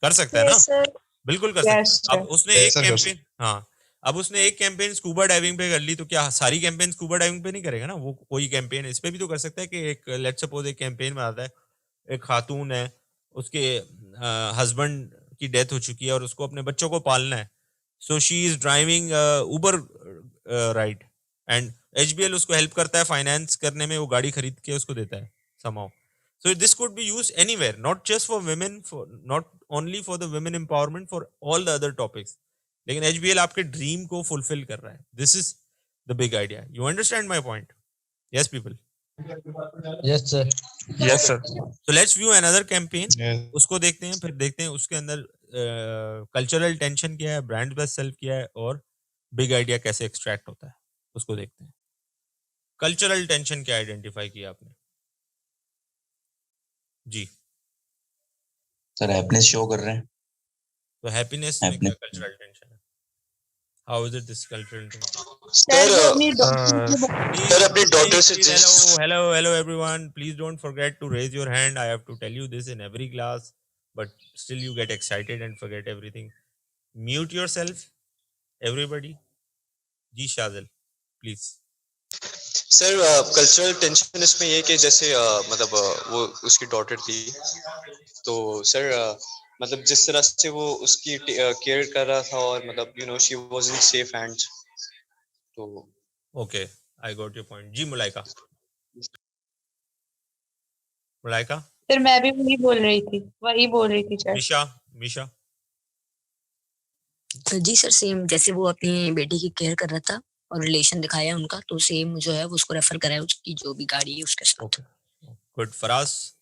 S1: कर सकता है ना?
S5: Yes sir.
S1: बिल्कुल कर सकता है।
S2: यस
S1: अब
S2: सर।
S1: उसने एक
S8: सर, कर
S1: कैंपेन, हाँ, अब उसने एक कैंपेन स्कूबा डाइविंग पे कर ली, तो क्या सारी कैंपेन स्कूबा डाइविंग पे नहीं करेगा ना? वो कोई कैंपेन इस पे भी तो कर सकता है कि एक लेट्स सपोज एक कैंपेन में आता है, एक खातून है, उसके हस्बैंड की डेथ हो चुकी है और उसको अपने बच्चों को पालना है, so she is driving Uber ride, and HBL उसको हेल्प करता है फाइनेंस करने में, वो गाड़ी खरीद के उसको देता है समाउ। So this could be used anywhere, not just for women, not only for the women empowerment, for all the other topics. लेकिन HBL आपके ड्रीम को फुलफिल कर रहा है. This is the big idea. You understand my point? Yes, people.
S9: Yes sir.
S6: Yes sir.
S1: So let's view another campaign.
S8: Yes.
S1: उसको देखते हैं, फिर देखते हैं उसके अंदर कल्चरल टेंशन क्या है, ब्रांड बेस्ट सेल्फ क्या है, और बिग आइडिया कैसे एक्सट्रैक्ट होता है, उसको देखते हैं। कल्चरल टेंशन क्या आइडेंटिफाई किया आपने? जी।
S10: सर हैप्पीनेस शो कर रहे हैं।
S1: तो हैप्पीनेस में क्या कल्चरल टेंशन है? How is it this cultural tension?
S3: Sir अपनी डॉटर से
S1: hello everyone, please don't forget to raise your hand. I have to tell you this in every class, but still you get excited and forget everything. Mute yourself everybody. जी Shazil please.
S3: Sir cultural tension इसमें ये कि जैसे मतलब वो उसकी daughter थी, तो सर मतलब जिस तरह से वो उसकी केयर कर रहा था, और मतलब you know she was in safe hands, तो
S1: okay, I got your point. जी मुलाइका। मुलाइका
S2: सर मैं भी वही बोल रही थी सर।
S1: मिशा
S11: जी सर, सेम जैसे वो अपनी बेटी की केयर कर रहा था और रिलेशन दिखाया उनका, तो सेम जो है वो उसको रेफर करा है उसकी जो भी गाड़ी है उसके साथ।
S1: गुड। फराज?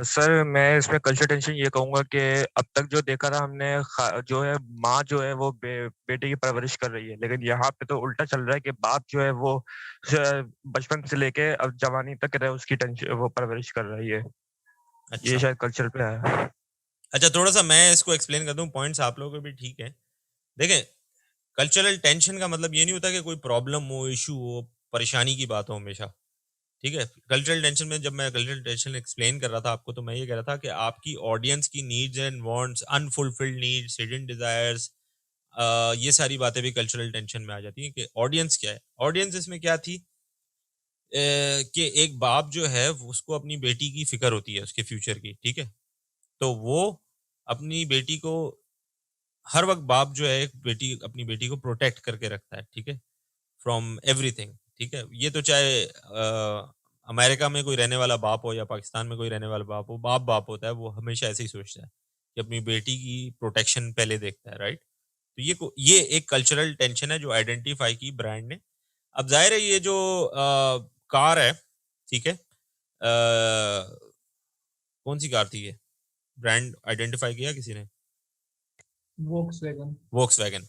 S6: सर मैं इसमें कल्चर टेंशन ये कहूंगा कि अब तक जो देखा था हमने, जो है माँ जो है वो बेटे की परवरिश कर रही है, लेकिन यहाँ पे तो उल्टा चल रहा है कि बाप जो है वो बचपन से लेके अब जवानी तक रहे उसकी टेंशन वो परवरिश कर रही है।
S1: अच्छा।
S6: ये शायद कल्चर पे है।
S1: अच्छा, थोड़ा सा मैं इसको एक्सप्लेन कर दूं, पॉइंट्स आप लोगों के भी ठीक है। देखें, कल्चरल टेंशन का मतलब ये नहीं होता कि कोई प्रॉब्लम हो, इशू हो, परेशानी की बात हो हमेशा, ठीक है। कल्चरल टेंशन में जब मैं कल्चरल टेंशन एक्सप्लेन कर रहा था आपको, तो मैं ये कह रहा था कि आपकी ऑडियंस की needs and wants, unfulfilled needs, hidden desires, ये सारी बातें भी कल्चरल टेंशन में आ जाती हैं कि ऑडियंस क्या है। ऑडियंस इसमें क्या थी कि एक बाप जो है उसको अपनी बेटी की फिक्र होती है, उसके फ्यूचर की, ठीक है। तो वो अपनी बेटी को हर वक्त, बाप जो है अपनी बेटी को प्रोटेक्ट करके रखता है, ठीक है, फ्रॉम एवरीथिंग, ठीक है। ये तो चाहे अमेरिका में कोई रहने वाला बाप हो या पाकिस्तान में कोई रहने वाला बाप हो, बाप होता है, वो हमेशा ऐसे ही सोचता है कि अपनी बेटी की प्रोटेक्शन पहले देखता है, राइट। तो ये एक कल्चरल टेंशन है जो आइडेंटिफाई की ब्रांड ने। अब जाहिर है ये जो कार है, ठीक है, कौन सी कार थी ये, ब्रांड आइडेंटिफाई किया किसी ने? वोक्सवैगन।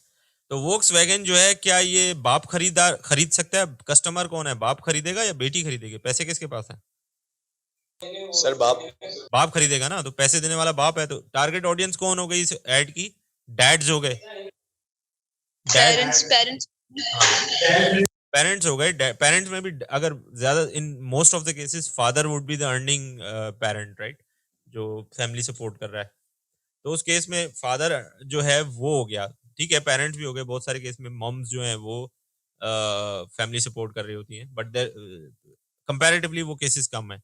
S1: तो वोक्सवैगन जो है, क्या ये बाप खरीद सकता है? कस्टमर कौन है, बाप खरीदेगा या बेटी खरीदेगी? पैसे किसके पास है?
S3: सर बाप
S1: खरीदेगा ना, तो पैसे देने वाला बाप है। तो टारगेट ऑडियंस कौन हो गई इस एड की? डैड्स हो गए, पेरेंट्स हो गए। पेरेंट्स में भी अगर ज्यादा, in most of the cases father would be the earning parent, right, जो फैमिली सपोर्ट कर रहा है। तो उस केस में फादर जो है वो हो गया, ठीक है। पेरेंट्स भी हो गए, बहुत सारे केस में मॉम्स जो हैं वो फैमिली सपोर्ट कर रही होती हैं, बट कंपैरेटिवली वो केसेस कम है।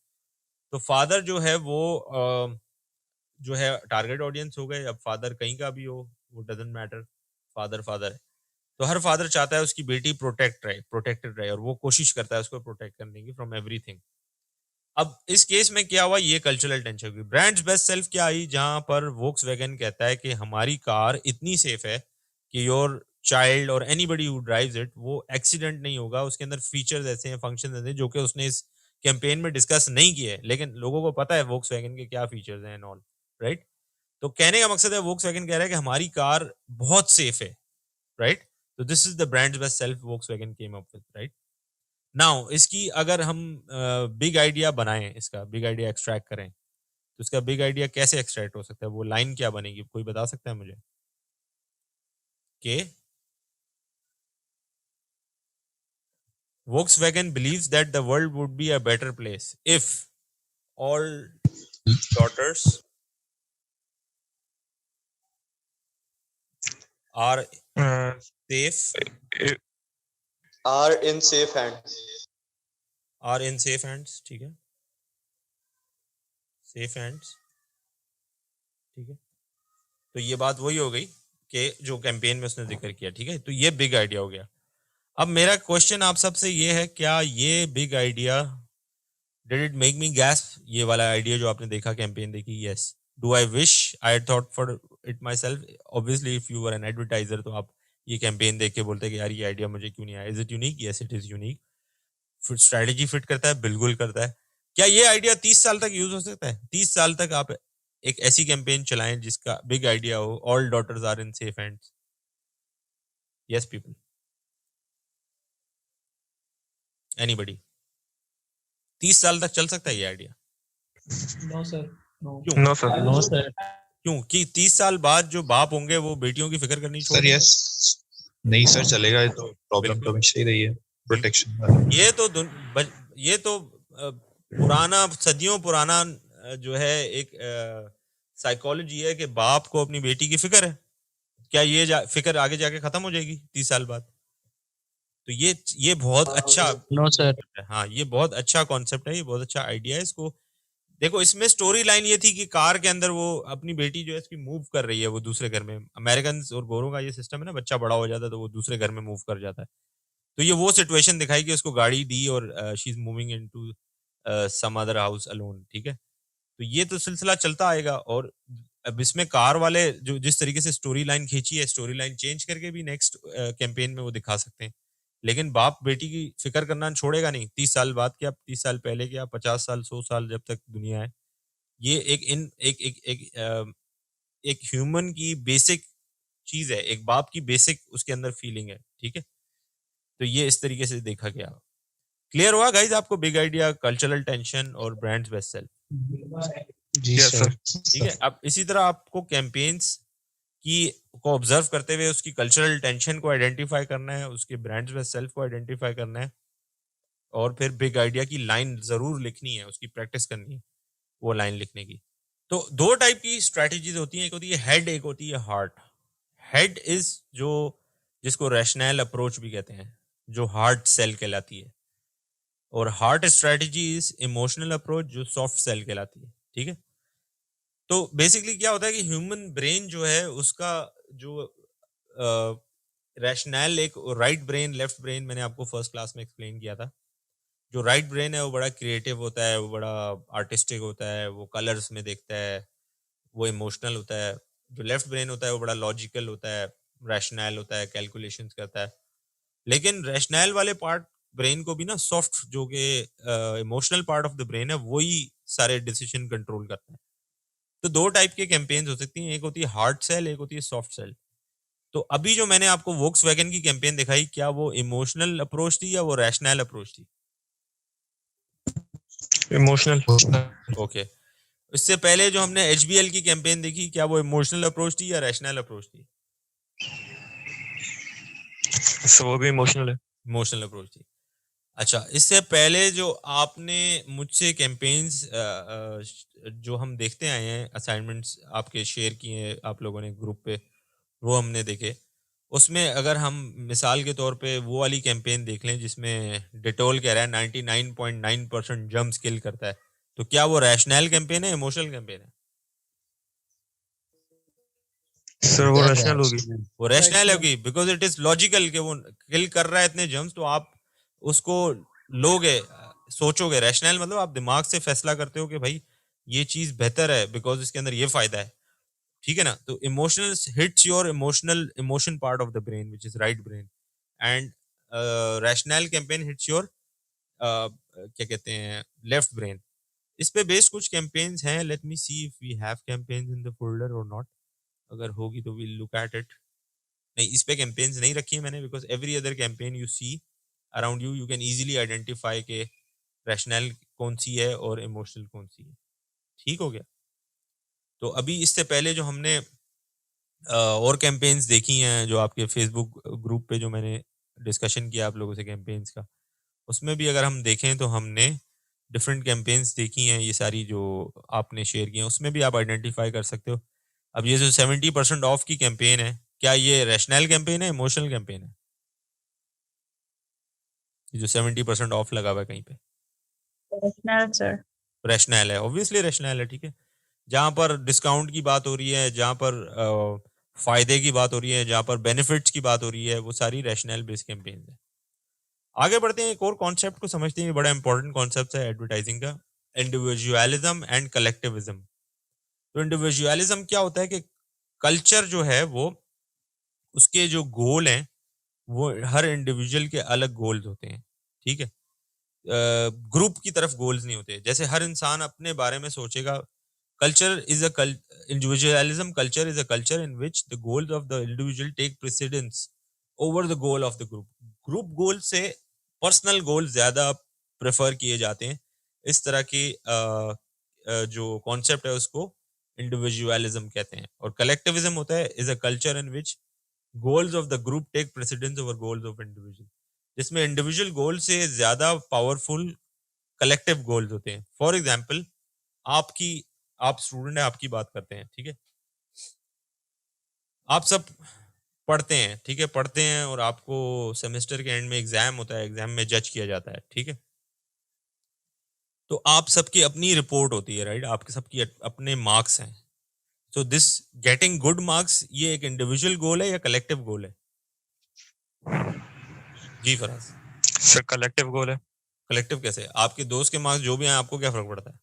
S1: तो फादर जो है वो जो है टारगेट ऑडियंस हो गए। अब फादर कहीं का भी हो, वो डजंट मैटर, फादर फादर है। तो हर फादर चाहता है उसकी बेटी प्रोटेक्टेड रहे, और वो कोशिश करता है उसको प्रोटेक्ट करने की फ्रॉम एवरीथिंग। अब इस केस में क्या हुआ, ये कल्चरल टेंशन हुई। ब्रांड्स बेस्ट सेल्फ क्या आई, जहां पर वोक्सवैगन कहता है कि हमारी कार इतनी सेफ है कि योर चाइल्ड और एनीबडी हु ड्राइव्स इट, वो एक्सीडेंट नहीं होगा। उसके अंदर फीचर्स ऐसे हैं, फंक्शंस ऐसे हैं जो कि उसने इस कैंपेन में डिस्कस नहीं किए, लेकिन लोगों को पता है वोक्सवैगन के क्या फीचर्स हैं एंड ऑल, राइट। तो कहने का मकसद है, वोक्सवैगन कह रहा है कि हमारी कार बहुत सेफ है, राइट। तो this is the brand's best self Volkswagen came up with, right. Now इसकी अगर हम बिग आइडिया बनाएं, इसका बिग आइडिया एक्सट्रैक्ट करें, तो इसका बिग आइडिया कैसे एक्सट्रैक्ट हो सकता है, वो लाइन क्या बनेगी, कोई बता सकता है मुझे? कि Volkswagen believes that the world would be a better place if all daughters are safe,
S3: are in safe hands,
S1: are in safe hands, ठीक है, safe hands, ठीक है। तो ये बात वही हो गई कि जो कैंपेन में उसने जिक्र किया, ठीक है। तो ये बिग आइडिया हो गया। अब मेरा क्वेश्चन आप सबसे ये है, क्या ये big idea did it make me gas? ये वाला आइडिया जो आपने देखा, कैंपेन देखी, yes. Do I wish I had thought for it my self? Obviously if you were N advertiser, तो आप ये कैंपेन देख के बोलते कि यार ये आइडिया मुझे क्यों नहीं आया। Is it unique? Yes it is unique. Strategy fit करता है, बिल्कुल करता है। क्या ये आइडिया 30 साल तक यूज हो सकता है? 30 साल तक आप एक ऐसी कैंपेन चलाएं जिसका बिग आइडिया हो, all daughters are in safe hands? Yes people, anybody? 30 साल तक चल सकता है ये आइडिया?
S7: नो सर,
S1: क्यों?
S6: No sir,
S4: no sir.
S1: क्यों? कि 30 साल बाद जो बाप होंगे वो बेटियों की फिक्र करनी छोड़
S8: सर
S1: देंगे?
S8: यस, नहीं सर चलेगा, ये तो प्रॉब्लम तो हमेशा ही रही है प्रोटेक्शन।
S1: ये तो पुराना, सदियों पुराना जो है एक साइकोलॉजी है कि बाप को अपनी बेटी की फिक्र है। क्या ये फिक्र आगे जाके खत्म हो जाएगी 30 साल बाद? तो ये बहुत अच्छा,
S9: नो सर।
S1: हाँ ये बहुत अच्छा कॉन्सेप्ट है, ये बहुत अच्छा आइडिया है। इसको देखो, इसमें स्टोरी लाइन ये थी कि कार के अंदर वो अपनी बेटी जो है इसकी मूव कर रही है वो दूसरे घर में। अमेरिकन और गोरों का ये सिस्टम है ना, बच्चा बड़ा हो जाता है तो वो दूसरे घर में मूव कर जाता है। तो ये वो सिचुएशन दिखाई कि उसको गाड़ी दी और she is moving into some other house alone, ठीक है। तो ये तो सिलसिला चलता आएगा। और अब इसमें कार वाले जो जिस तरीके से स्टोरी लाइन खींची है, स्टोरी लाइन चेंज करके भी नेक्स्ट कैंपेन में वो दिखा सकते हैं। लेकिन बाप बेटी की फिक्र करना छोड़ेगा नहीं, 30 साल बाद क्या, 30 साल पहले क्या, 50 साल 100 साल जब तक दुनिया है। ये एक ह्यूमन की बेसिक चीज है, एक बाप की बेसिक उसके अंदर फीलिंग है, ठीक है। तो ये इस तरीके से देखा गया। क्लियर हुआ गाइज आपको बिग आइडिया, कल्चरल टेंशन और ब्रांड्स बेस्ट सेल्फ?
S9: जी सर।
S1: ठीक है। अब इसी तरह आपको कैंपेन्स की को ऑब्जर्व करते हुए उसकी कल्चरल टेंशन को आइडेंटिफाई करना है, उसके ब्रांड्स बेस्ट सेल्फ को आइडेंटिफाई करना है, और फिर बिग आइडिया की लाइन जरूर लिखनी है, उसकी प्रैक्टिस करनी है वो लाइन लिखने की। तो दो टाइप की स्ट्रैटेजीज होती हैं, एक होती है हेड, एक होती है हार्ट। हेड इज जो जिसको रैशनल अप्रोच भी कहते हैं, जो हार्ड सेल कहलाती है, और heart strategy is emotional approach, जो सॉफ्ट सेल कहलाती है, ठीक है। तो बेसिकली क्या होता है कि ह्यूमन ब्रेन जो है उसका जो रैशनल, एक राइट ब्रेन, लेफ्ट ब्रेन, मैंने आपको फर्स्ट क्लास में एक्सप्लेन किया था। जो राइट ब्रेन है वो बड़ा क्रिएटिव होता है, वो बड़ा आर्टिस्टिक होता है, वो कलर्स में देखता है, वो इमोशनल होता है। जो लेफ्ट ब्रेन होता है वो बड़ा लॉजिकल होता है, रैशनल होता है, कैलकुलेशंस करता है। लेकिन रैशनल वाले पार्ट ब्रेन को भी ना, सॉफ्ट जो कि emotional part of the brain है, वही सारे डिसीजन कंट्रोल करता है। तो दो टाइप के कैंपेन्स हो सकती हैं, एक होती है हार्ड सेल, एक होती है सॉफ्ट सेल। तो अभी जो मैंने आपको वोक्सवैगन की कैंपेन दिखाई, क्या वो इमोशनल अप्रोच थी या वो रैशनल अप्रोच थी?
S6: इमोशनल।
S1: ओके। इससे पहले जो हमने एचबीएल की कैंपेन देखी, क्या वो इमोशनल अप्रोच थी या रैशनल अप्रोच थी?
S6: वो भी इमोशनल है।
S1: इमोशनल अप्रोच थी। अच्छा, इससे पहले जो आपने मुझसे कैंपेन्स जो हम देखते आए हैं, असाइनमेंट्स आपके शेयर किए हैं आप लोगों ने ग्रुप पे, वो हमने देखे। उसमें अगर हम मिसाल के तौर पे वो वाली कैंपेन देख लें जिसमें डेटोल कह रहा है 99.9% जर्म्स किल करता है, तो क्या वो रैशनल कैंपेन है, इमोशनल कैंपेन है?
S6: सर वो रैशनल होगी।
S1: वो रैशनल होगी बिकॉज इट इज लॉजिकल कि वो किल कर रहा है इतने जर्म्स, तो आप उसको लोगे, सोचोगे। रैशनल मतलब आप दिमाग से फैसला करते हो कि भाई ये चीज बेहतर है बिकॉज इसके अंदर ये फायदा है, ठीक है ना। तो emotional hits your emotion part of the brain which is right brain, and rational campaign hits your क्या कहते हैं, लेफ्ट ब्रेन। इस पे बेस्ड कुछ कैंपेन्स हैं। Let me see if we have campaigns in the folder और not. अगर होगी तो वील लुक एट इट। नहीं, इस पे कैंपेन्स नहीं रखी है मैंने, because every other campaign you see around you, you can easily identify के रैशनल कौन सी है और इमोशनल कौन सी है। ठीक हो गया। तो अभी इससे पहले जो हमने और कैंपेन्स देखी हैं, जो आपके फेसबुक ग्रुप पे जो मैंने डिस्कशन किया आप लोगों से कैंपेन्स का, उसमें भी अगर हम देखें तो हमने डिफरेंट कैंपेन्स देखी हैं। ये सारी जो आपने शेयर की हैं उसमें भी आप आइडेंटिफाई कर सकते हो। अब ये जो 70% ऑफ की कैंपेन है, क्या ये रैशनल कैंपेन है, इमोशनल कैंपेन है? ये जो 70% ऑफ लगा हुआ है कहीं पे,
S2: रैशनल सर।
S1: रैशनल है, ऑब्वियसली रैशनल है, ठीक है। जहां पर डिस्काउंट की बात हो रही है, जहां पर फायदे की बात हो रही है, जहां पर बेनिफिट्स की बात हो रही है, वो सारी रैशनल बेस्ड कैंपेन है। आगे बढ़ते हैं, एक और कॉन्सेप्ट को समझते हैं। ये बड़ा इंपॉर्टेंट कॉन्सेप्ट है एडवर्टाइजिंग का, इंडिविजुअलिज्म एंड कलेक्टिविज्म। तो इंडिविजुअलिज्म क्या होता है कि कल्चर जो है वो, उसके जो गोल हैं वो हर इंडिविजुअल के अलग गोल्स होते हैं, ठीक है। ग्रुप की तरफ गोल्स नहीं होते। जैसे हर इंसान अपने बारे में सोचेगा। Culture is a individualism culture is a culture in which the goals of the individual take precedence over the goal of the group. Group goal से पर्सनल गोल ज्यादा प्रेफर किए जाते हैं। इस तरह की जो कॉन्सेप्ट है उसको इंडिविजुअलिज्म कहते हैं। और कलेक्टिविज्म होता है is a culture in which goals of the group take precedence over goals of individual, जिसमें इंडिविजुअल गोल से ज्यादा पावरफुल कलेक्टिव गोल्स होते हैं। फॉर एग्जाम्पल, आप स्टूडेंट है, आपकी बात करते हैं, ठीक है। आप सब पढ़ते हैं, ठीक है, पढ़ते हैं और आपको सेमेस्टर के एंड में एग्जाम होता है, एग्जाम में जज किया जाता है, ठीक है। तो आप सबकी अपनी रिपोर्ट होती है, राइट। आपके सबकी अपने मार्क्स हैं। So this getting good marks, ये एक इंडिविजुअल गोल है या कलेक्टिव गोल है? जी फराज
S6: सर कलेक्टिव गोल है।
S1: कलेक्टिव कैसे? आपके दोस्त के मार्क्स जो भी हैं आपको क्या फर्क पड़ता है?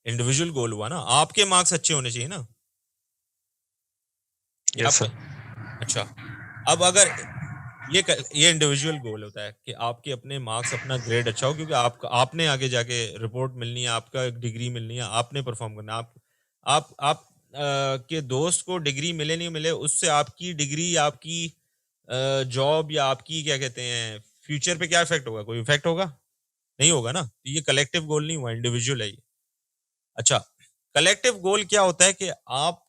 S1: इंडिविजुअल गोल हुआ ना, आपके मार्क्स अच्छे होने चाहिए ना।
S6: Yes sir.
S1: अच्छा, अब अगर ये इंडिविजुअल गोल होता है कि आपके अपने मार्क्स, अपना ग्रेड अच्छा हो, क्योंकि आपने आगे जाके रिपोर्ट मिलनी है, आपका डिग्री मिलनी है, आपने परफॉर्म करना है। आप के दोस्त को डिग्री मिले नहीं मिले, उससे आपकी डिग्री, आपकी जॉब या आपकी क्या कहते हैं फ्यूचर पे क्या इफेक्ट होगा? कोई इफेक्ट होगा? नहीं होगा ना। तो ये कलेक्टिव गोल नहीं हुआ, इंडिविजुअल है ये। अच्छा, कलेक्टिव गोल क्या होता है कि आप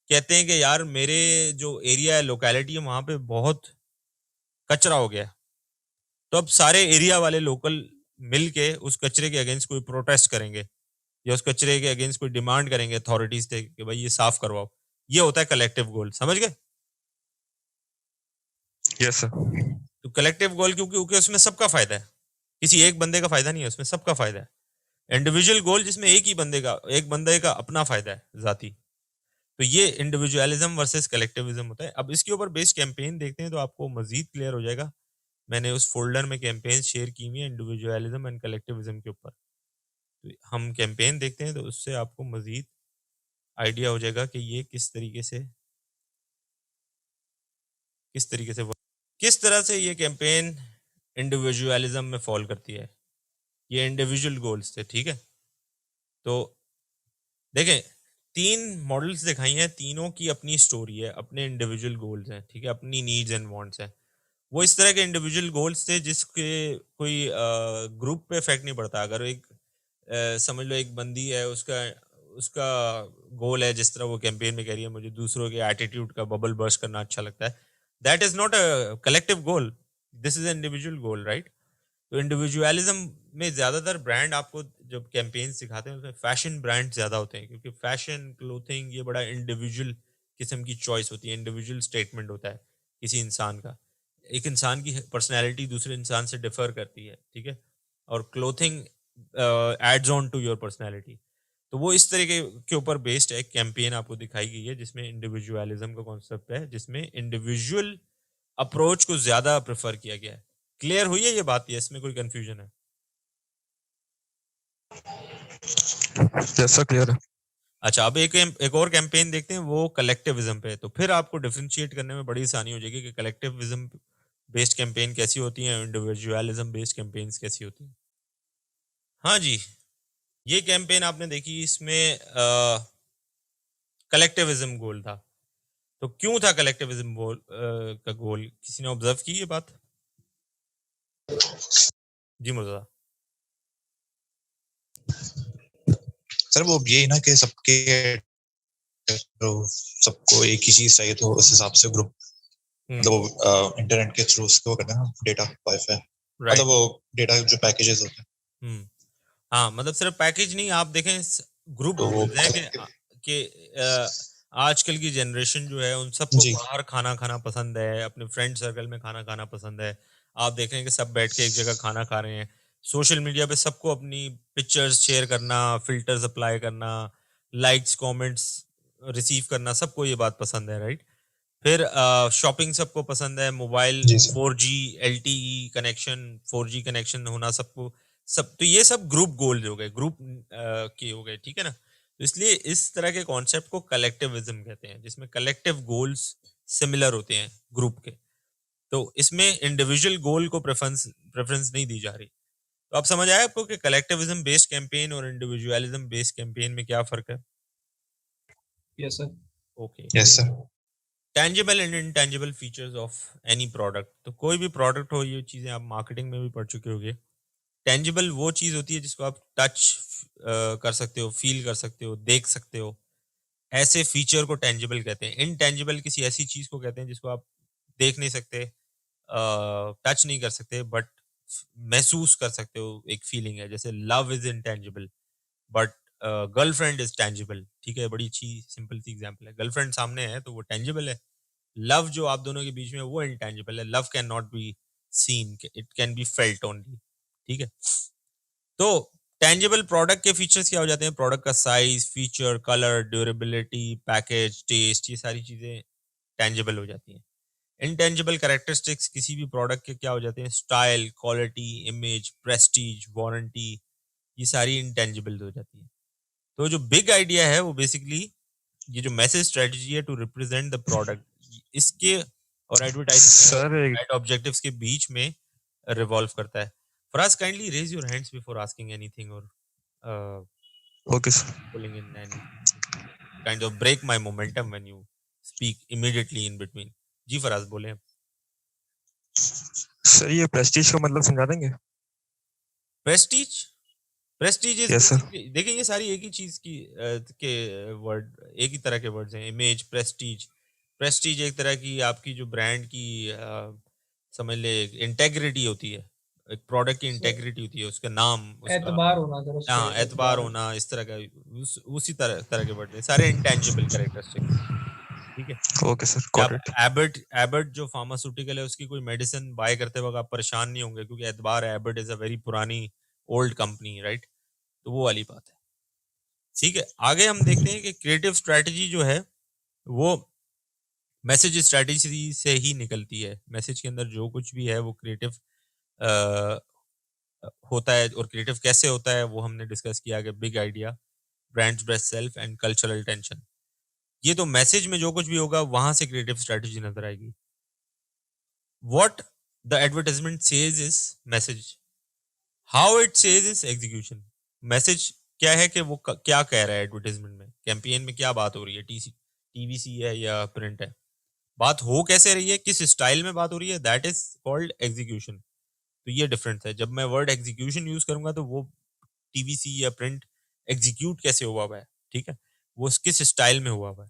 S1: कहते हैं कि यार मेरे जो एरिया है, लोकेलिटी है, वहां पे बहुत कचरा हो गया, तो अब सारे एरिया वाले लोकल मिलके उस कचरे के अगेंस्ट कोई प्रोटेस्ट करेंगे या उस कचरे के अगेंस्ट कोई डिमांड करेंगे अथॉरिटीज से कि भाई ये साफ करवाओ। ये होता है कलेक्टिव गोल, समझ गए?
S6: Yes sir.
S1: तो कलेक्टिव गोल क्योंकि उसमें सबका फायदा है, किसी एक बंदे का फायदा नहीं है, उसमें सबका फायदा है। इंडिविजुअल गोल जिसमें एक बंदे का अपना फायदा है जाती। तो ये इंडिविजुअलिज्म वर्सेस कलेक्टिविज्म होता है। अब इसके ऊपर बेस्ड कैंपेन देखते हैं तो आपको मजीद क्लियर हो जाएगा। मैंने उस फोल्डर में कैंपेन शेयर की हुई है इंडिविजुअलिज्म एंड कलेक्टिविज्म के ऊपर। तो हम कैंपेन देखते हैं तो उससे आपको मजीद आइडिया हो जाएगा कि ये किस तरीके से ये कैंपेन इंडिविजुअलिज्म में फॉल करती है। ये इंडिविजुअल गोल्स थे, ठीक है। तो देखें, 3 मॉडल्स दिखाई हैं, तीनों की अपनी स्टोरी है, अपने इंडिविजुअल गोल्स हैं, ठीक है, अपनी नीड्स एंड वांट्स हैं। वो इस तरह के इंडिविजुअल गोल्स थे जिसके कोई ग्रुप पे इफेक्ट नहीं पड़ता। अगर एक समझ लो एक बंदी है, उसका गोल है, जिस तरह वो कैंपेन में कह रही है मुझे दूसरों के एटीट्यूड का बबल बर्स्ट करना अच्छा लगता है, that is not a collective goal, this is individual goal, right. तो इंडिविजुअलिज्म में ज्यादातर ब्रांड आपको जब कैंपेन सिखाते हैं उसमें फैशन ब्रांड ज्यादा होते हैं, क्योंकि फैशन, क्लोथिंग, ये बड़ा इंडिविजुअल किस्म की चॉइस होती है, इंडिविजुअल स्टेटमेंट होता है किसी इंसान का। एक इंसान की पर्सनैलिटी दूसरे इंसान से डिफर करती है, ठीक है। और clothing adds on to your personality. तो वो इस तरीके के ऊपर बेस्ड एक कैंपेन आपको दिखाई गई है जिसमें इंडिविजुअलिज्म का कॉन्सेप्ट है, जिसमें इंडिविजुअल अप्रोच को ज्यादा प्रेफर किया गया है। क्लियर हुई है ये बात, या इसमें कोई कंफ्यूजन है?
S6: जैसा क्लियर है।
S1: अच्छा, अब एक और कैंपेन देखते हैं, वो कलेक्टिविज्म पे। तो फिर आपको डिफरेंशिएट करने में बड़ी आसानी हो जाएगी कि कलेक्टिविज्म बेस्ड कैंपेन कैसी होती है, इंडिविजुअलिज्म बेस्ड कैंपेन्स कैसी होती हैं। हाँ जी, ये कैंपेन आपने देखी, इसमें कलेक्टिविज्म गोल था। तो क्यों था कलेक्टिविज्म गोल का गोल? किसी ने ऑब्जर्व की ये बात? जी मुर्तजा।
S8: सर वो यही ना कि सबको एक ही चीज चाहिए, तो उस हिसाब से ग्रुप मतलब इंटरनेट के थ्रू उसको करना है, डेटा वाईफाई, मतलब वो डेटा जो पैकेजेस होते हैं।
S1: हाँ, मतलब सिर्फ पैकेज नहीं, आप देखें ग्रुप गोल्स हैं कि आजकल की जनरेशन जो है उन सबको बाहर खाना खाना पसंद है, अपने फ्रेंड सर्कल में खाना खाना पसंद है। आप देख रहे हैं कि सब बैठ के एक जगह खाना खा रहे हैं। सोशल मीडिया पे सबको अपनी पिक्चर्स शेयर करना, फिल्टर्स अप्लाई करना, लाइक्स कमेंट्स रिसीव करना, सबको ये बात पसंद है, राइट? फिर शॉपिंग सबको पसंद है, mobile 4G LTE connection, 4G connection होना सबको, सब। तो ये सब ग्रुप गोल हो गए, ग्रुप के हो गए, ठीक है ना? तो इसलिए इस तरह के कॉन्सेप्ट को कलेक्टिविज्म कहते हैं, जिसमें कलेक्टिव गोल्स सिमिलर होते हैं ग्रुप के। तो इसमें इंडिविजुअल गोल को प्रेफरेंस नहीं दी जा रही। तो आप समझ आए आपको कि कलेक्टिविज्म बेस्ड कैंपेन और इंडिविजुअलिज्म बेस्ड कैंपेन में क्या फर्क है?
S7: Yes sir.
S1: Okay,
S8: yes sir.
S1: Tangible and intangible features of any product. तो कोई भी प्रोडक्ट हो, ये चीजें आप मार्केटिंग में भी पढ़ चुके होंगे। टेंजिबल वो चीज होती है जिसको आप टच कर सकते हो, फील कर सकते हो, देख सकते हो। ऐसे फीचर को टेंजिबल कहते हैं। इनटेंजिबल किसी ऐसी चीज को कहते हैं जिसको आप देख नहीं सकते, टच नहीं कर सकते, बट महसूस कर सकते हो, एक फीलिंग है। जैसे love is intangible but girlfriend is tangible, ठीक है? बड़ी अच्छी सिंपल सी एग्जांपल है। गर्लफ्रेंड सामने है तो वो टेंजिबल है। लव जो आप दोनों के बीच में, वो इनटेंजिबल है। Love can not be seen, it can be felt only, ठीक है? तो टेंजिबल प्रोडक्ट के फीचर्स क्या हो जाते हैं? प्रोडक्ट का size, feature, colour, durability, package, taste, ये सारी चीजें टेंजिबल हो जाती हैं। इनटेंजिबल कैरेक्टरिस्टिक्स किसी भी प्रोडक्ट के क्या हो जाते हैं? Style, quality, image, Prestige, warranty, ये सारी इनटेंजिबल हो जाती है। तो जो बिग आइडिया है वो बेसिकली ये जो मैसेज स्ट्रेटजी है टू रिप्रेजेंट द प्रोडक्ट, इसके और एडवर्टाइजिंग एड ऑब्जेक्टिव्स के बीच में रिवॉल्व करता है। Faraz, kindly raise your hands before asking anything और
S6: okay sir.
S1: Pulling in anything, kind of break my momentum when you speak immediately in between. जी फराज बोले।
S6: Sir ये प्रेस्टीज का मतलब समझा देंगे?
S1: Prestige
S6: Yes, sir.
S1: देखिए ये सारी एक ही चीज की के वर्ड, एक ही तरह के वर्ड्स हैं। इमेज, प्रेस्टीज एक तरह की आपकी जो ब्रांड की समझ ले इंटेग्रिटी होती है, एक प्रोडक्ट की इंटेग्रिटी होती है, उसका नाम,
S7: एतबार होना,
S1: हाँ एतबार होना, इस तरह का उसी तरह के वर्ड हैं सारे इंटेंजिबल कैरेक्टरिस्टिक्स, ठीक है?
S6: Okay sir, got it.
S1: Abbott जो फार्मास्यूटिकल है, उसकी कोई मेडिसिन बाय करते वक्त आप परेशान नहीं होंगे, क्योंकि एतबार, एबट इज अ वेरी पुरानी ओल्ड कंपनी, राइट? तो वो वाली बात है, ठीक है? आगे हम देखते हैं कि क्रिएटिव स्ट्रेटजी जो है वो मैसेज स्ट्रेटजी से ही निकलती है। मैसेज के अंदर जो कुछ भी है वो क्रिएटिव होता है, और क्रिएटिव कैसे होता है वो हमने डिस्कस किया कि big idea, brands best self and cultural tension. ये तो मैसेज में जो कुछ भी होगा वहां से क्रिएटिव स्ट्रेटजी नजर आएगी। What the advertisement says is message, how it says is execution. Message क्या है कि वो क्या कह रहा है एडवर्टाइजमेंट में, कैंपेन में क्या बात हो रही है, टीवीसी है या प्रिंट है, बात हो कैसे रही है, किस स्टाइल में बात हो रही है, दैट इज कॉल्ड एग्जीक्यूशन। तो ये डिफरेंस है। जब मैं वर्ड एग्जीक्यूशन यूज करूंगा तो वो टीवीसी या प्रिंट एग्जीक्यूट कैसे हुआ हुआ है, ठीक है, वो किस स्टाइल में हुआ हुआ है।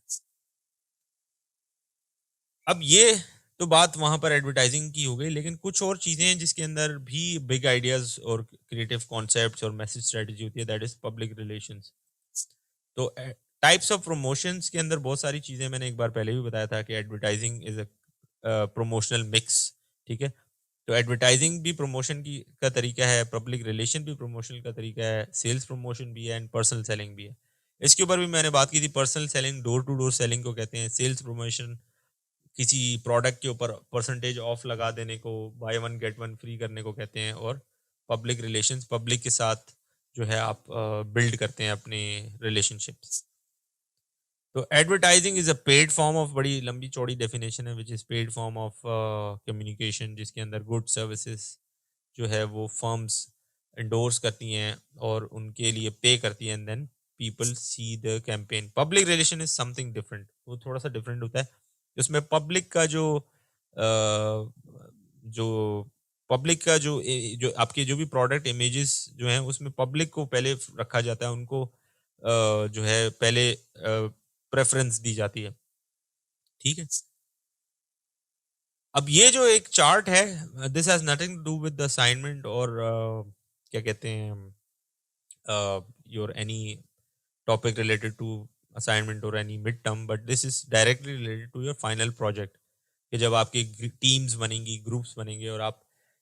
S1: अब ये तो बात वहां पर एडवर्टाइजिंग की हो गई, लेकिन कुछ और चीजें हैं जिसके अंदर भी बिग आइडियाज और क्रिएटिव कॉन्सेप्ट्स और मैसेज स्ट्रेटजी होती है, दैट इज पब्लिक रिलेशंस। तो टाइप्स ऑफ प्रमोशंस के अंदर बहुत सारी चीजें, मैंने एक बार पहले भी बताया था कि advertising is a promotional mix, ठीक है? तो एडवर्टाइजिंग भी प्रमोशन की का तरीका है, पब्लिक रिलेशन भी प्रमोशन का तरीका है, सेल्स प्रमोशन भी है एंड पर्सनल सेलिंग भी है। इसके ऊपर भी मैंने बात की थी। Personal selling door to door selling को कहते हैं। सेल्स प्रमोशन किसी प्रोडक्ट के ऊपर परसेंटेज ऑफ लगा देने को, by one get one free करने को कहते हैं। और पब्लिक रिलेशंस, पब्लिक के साथ जो है आप बिल्ड करते हैं अपने रिलेशनशिप्स। तो advertising is a paid form of, बड़ी लंबी चौड़ी डेफिनेशन है, which is paid form of communication, जिसके अंदर गुड सर्विसेज जो है वो फर्म्स एंडोर्स करती हैं और उनके लिए पे करती हैं, and then people see the campaign. Public relation is something different, वो थोड़ा सा डिफरेंट होता है। उसमें पब्लिक का जो जो आपके जो भी प्रोडक्ट इमेजेस जो हैं उसमें पब्लिक को पहले रखा जाता है, उनको जो है पहले प्रेफरेंस दी जाती है, ठीक है। अब ये जो एक चार्ट है, this has nothing to do with the assignment और क्या कहते हैं your any topic related to assignment और any mid term, but this is directly related to your final project. कि जब आपकी टीम्स बनेंगी, ग्रुप्स बनेंगे और आप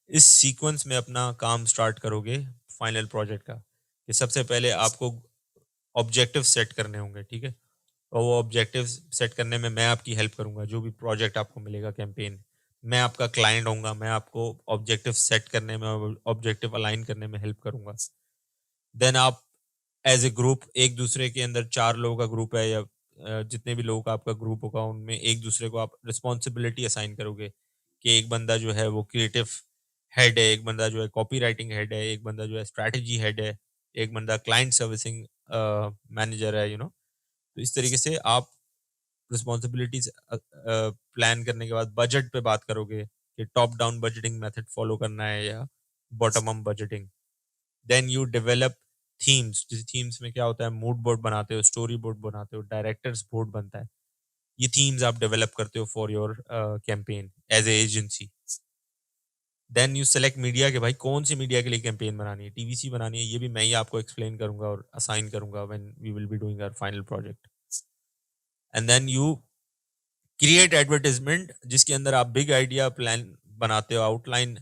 S1: इस सीक्वेंस में अपना काम स्टार्ट करोगे फाइनल प्रोजेक्ट का, कि सबसे पहले आपको ऑब्जेक्टिव सेट करने होंगे, ठीक है। और वो ऑब्जेक्टिव सेट करने में मैं आपकी हेल्प करूंगा। जो भी प्रोजेक्ट आपको मिलेगा कैंपेन, मैं आपका क्लाइंट होऊंगा, मैं आपको ऑब्जेक्टिव सेट करने में, ऑब्जेक्टिव अलाइन करने में हेल्प करूंगा। देन आप एज ए ग्रुप, एक दूसरे के अंदर 4 लोगों का ग्रुप है या जितने भी लोगों का आपका ग्रुप होगा, उनमें एक दूसरे को आप रिस्पॉन्सिबिलिटी असाइन करोगे कि एक बंदा जो है वो क्रिएटिव हेड है, एक बंदा जो है कॉपी राइटिंग हेड है, एक बंदा जो है स्ट्रैटेजी हेड है, एक बंदा क्लाइंट सर्विसिंग मैनेजर है, तो इस तरीके से आप रिस्पॉन्सिबिलिटीज प्लान करने के बाद बजट पे बात करोगे कि top down budgeting method follow करना है या bottom up budgeting. Then you develop themes. जैसे थीम्स में क्या होता है, मूड बोर्ड बनाते हो, स्टोरी बोर्ड बनाते हो, डायरेक्टर्स बोर्ड बनता है। ये थीम्स आप डेवलप करते हो for your campaign as a agency. Then you select media के भाई कौन सी मीडिया के लिए कैंपेन बनानी है, टीवीसी बनानी है, ये भी मैं ही आपको एक्सप्लेन करूंगा और असाइन करूंगा when we will be doing our final project. And then you create advertisement, जिसके अंदर आप बिग आइडिया प्लान बनाते हो, आउटलाइन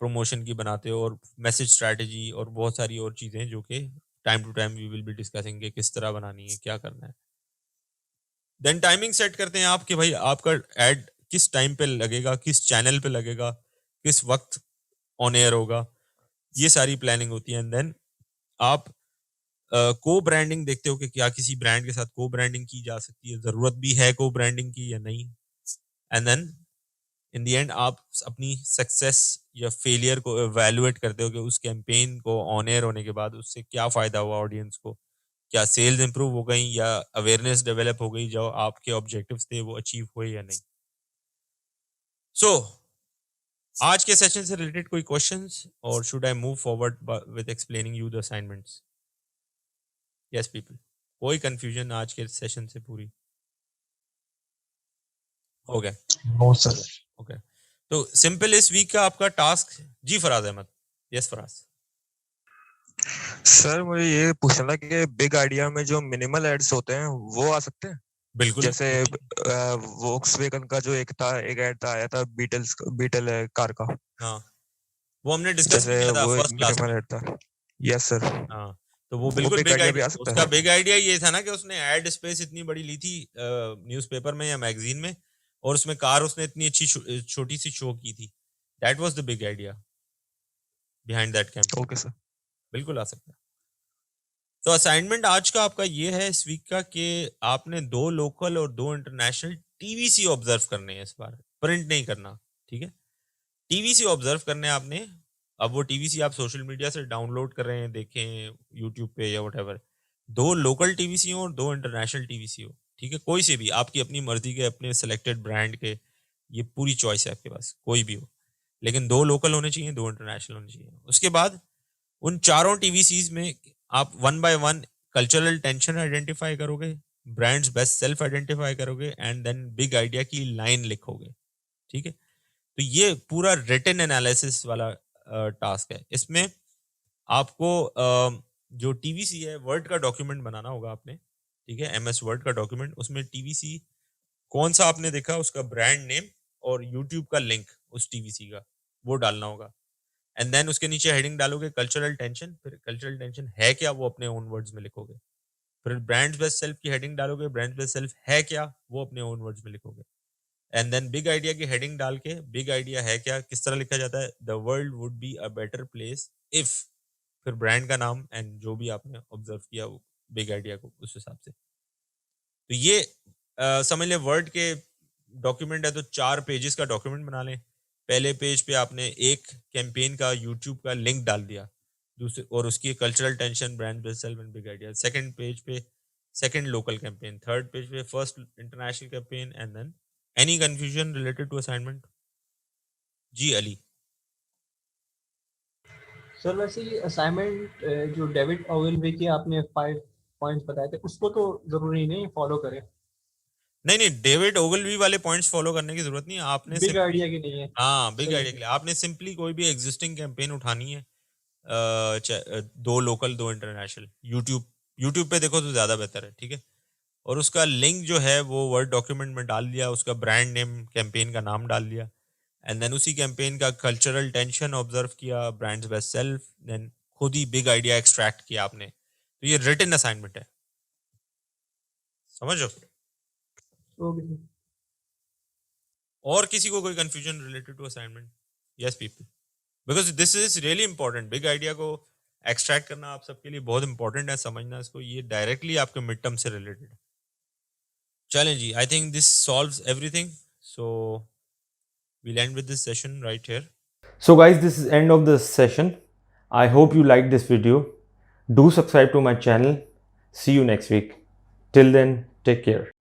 S1: प्रमोशन की बनाते हो और मैसेज स्ट्रैटेजी और बहुत सारी और चीजें जो कि time to time we will be discussing कि किस तरह बनानी है, क्या करना है। देन टाइमिंग सेट करते हैं आप कि भाई आपका एड किस टाइम पे लगेगा, किस चैनल पे लगेगा, किस वक्त ऑन एयर होगा, ये सारी प्लानिंग होती है। एंड देन आप को ब्रांडिंग देखते हो कि क्या किसी ब्रांड के साथ को ब्रांडिंग की जा सकती है, जरूरत भी है को ब्रांडिंग की या नहीं। And then in the end आप अपनी सक्सेस या फेलियर को एवेल्युएट करते हो कि उस कैंपेन को ऑन एयर होने के बाद उससे क्या फायदा हुआ ऑडियंस को, क्या सेल्स इंप्रूव हो गई या अवेयरनेस डेवलप हो गई, जो आपके ऑब्जेक्टिव्स थे वो अचीव हुए या नहीं। सो आज के सेशन से रिलेटेड कोई क्वेश्चंस, और should I move forward with explaining you the assignments? Yes people, कोई कंफ्यूजन आज के सेशन से पूरी हो गया?
S8: No sir.
S1: ओके, तो सिंपल इस वीक का आपका टास्क, जी फराज अहमद। यस फराज।
S6: सर मुझे ये पूछना था कि बिग आइडिया में जो मिनिमल एड्स होते हैं वो आ सकते हैं?
S1: बिल्कुल।
S6: जैसे वोक्सवैगन का जो एक एड था आया था, बीटल कार का।
S1: हाँ, वो हमने डिस्कस किया था फर्स्ट क्लास में।
S6: एड था। Yes sir.
S1: हाँ, तो वो बिल्कुल बिग आइडिया। उसका बिग आइडिया ये था ना कि उसने एड स्पेस इतनी बड़ी ली थी न्यूज़पेपर में या मैगजीन में, और उसमें कार उसने इतनी अच्छी छोटी सी शो की थी। That was the big idea behind that campaign.
S6: Okay sir,
S1: बिल्कुल आ सकता है। तो असाइनमेंट आज का आपका ये है इस वीक का कि आपने 2 लोकल और 2 इंटरनेशनल टीवीसी ऑब्जर्व करने हैं। इस बार प्रिंट नहीं करना, ठीक है? टीवीसी ऑब्जर्व करने आपने। अब वो टीवीसी आप सोशल मीडिया से डाउनलोड कर रहे हैं, देखें यूट्यूब पे या व्हाटएवर। 2 लोकल टीवीसी हो और 2 इंटरनेशनल टीवीसी हो, ठीक है? कोई से भी, आपकी अपनी मर्जी के, अपने सिलेक्टेड ब्रांड के, ये पूरी चॉइस है आपके पास, कोई भी हो। लेकिन 2 लोकल होने चाहिए, 2 इंटरनेशनल होने चाहिए। उसके बाद उन चारों टीवीसीज में आप 1 बाय 1 कल्चरल टेंशन आइडेंटिफाई करोगे, ब्रांड्स बेस्ट सेल्फ आइडेंटिफाई करोगे, एंड देन बिग आइडिया की लाइन लिखोगे, ठीक है? तो ये पूरा रिटन एनालिसिस वाला टास्क है। इसमें आपको जो टीवीसी है, वर्ड का डॉक्यूमेंट बनाना होगा आपने, ठीक है? MS वर्ड का डॉक्यूमेंट, उसमें टीवीसी कौन सा आपने देखा, उसका ब्रांड नेम और यूट्यूब का लिंक उस टीवीसी का, वो डालना होगा। एंड देन उसके नीचे हेडिंग डालोगे कल्चरल टेंशन, फिर कल्चरल टेंशन है क्या वो अपने ओन वर्ड्स में लिखोगे। फिर ब्रांड्स बेस्ट सेल्फ की हेडिंग डालोगे, ब्रांड्स बेस्ट सेल्फ है क्या वो अपने ओन वर्ड्स में लिखोगे। एंड देन बिग आइडिया की हेडिंग डाल के बिग आइडिया है क्या किस तरह लिखा जाता है, the world would be a better place if, फिर ब्रांड का नाम एंड जो भी आपने ऑब्जर्व किया वो बिग आइडिया को उस हिसाब से। तो ये समझ ले वर्ड के डॉक्यूमेंट है, तो 4 पेजेस का डॉक्यूमेंट बना लें। पहले पेज पे आपने एक कैंपेन का यूट्यूब का लिंक डाल दिया, दूसरे और उसकी cultural tension, brand best self and big idea. Second page पे second local campaign, third page पे first international campaign and then any confusion related to assignment. जी अली।
S7: सर वैसे ये असाइनमेंट जो डेविड ओगलवे की आपने 5 पॉइंट्स बताए थे उसको तो जरूरी नहीं फॉलो करें।
S1: नहीं डेविड ओगलवी वाले पॉइंट्स फॉलो करने की जरूरत नहीं है, आपने
S7: बिग आइडिया की नहीं है।
S1: हाँ बिग आइडिया के लिए आपने सिंपली कोई भी एग्जिस्टिंग कैंपेन उठानी है, 2 लोकल 2 इंटरनेशनल, यूट्यूब पे देखो तो ज्यादा बेहतर है, ठीक है। और उसका लिंक जो है वो वर्ड डॉक्यूमेंट में डाल दिया, उसका ब्रांड नेम कैंपेन का नाम डाल दिया, एंड देन उसी कैंपेन का कल्चरल टेंशन ऑब्जर्व किया, ब्रांड्स बेस्ट सेल्फ, देन खुद ही बिग आइडिया एक्सट्रैक्ट किया आपने। तो ये रिटन असाइनमेंट है, समझो। और किसी को कोई confusion related to assignment? Yes people, because this is really important. Big idea को एक्सट्रैक्ट करना आप सबके लिए बहुत इंपॉर्टेंट है, समझना इसको, ये डायरेक्टली आपके मिड टर्म से रिलेटेड है। चलें जी, I think this solves everything, so we'll end with this session right here.
S12: So guys, this is end of this session. I hope you liked this video. Do subscribe to my channel. See you next week. Till then, take care.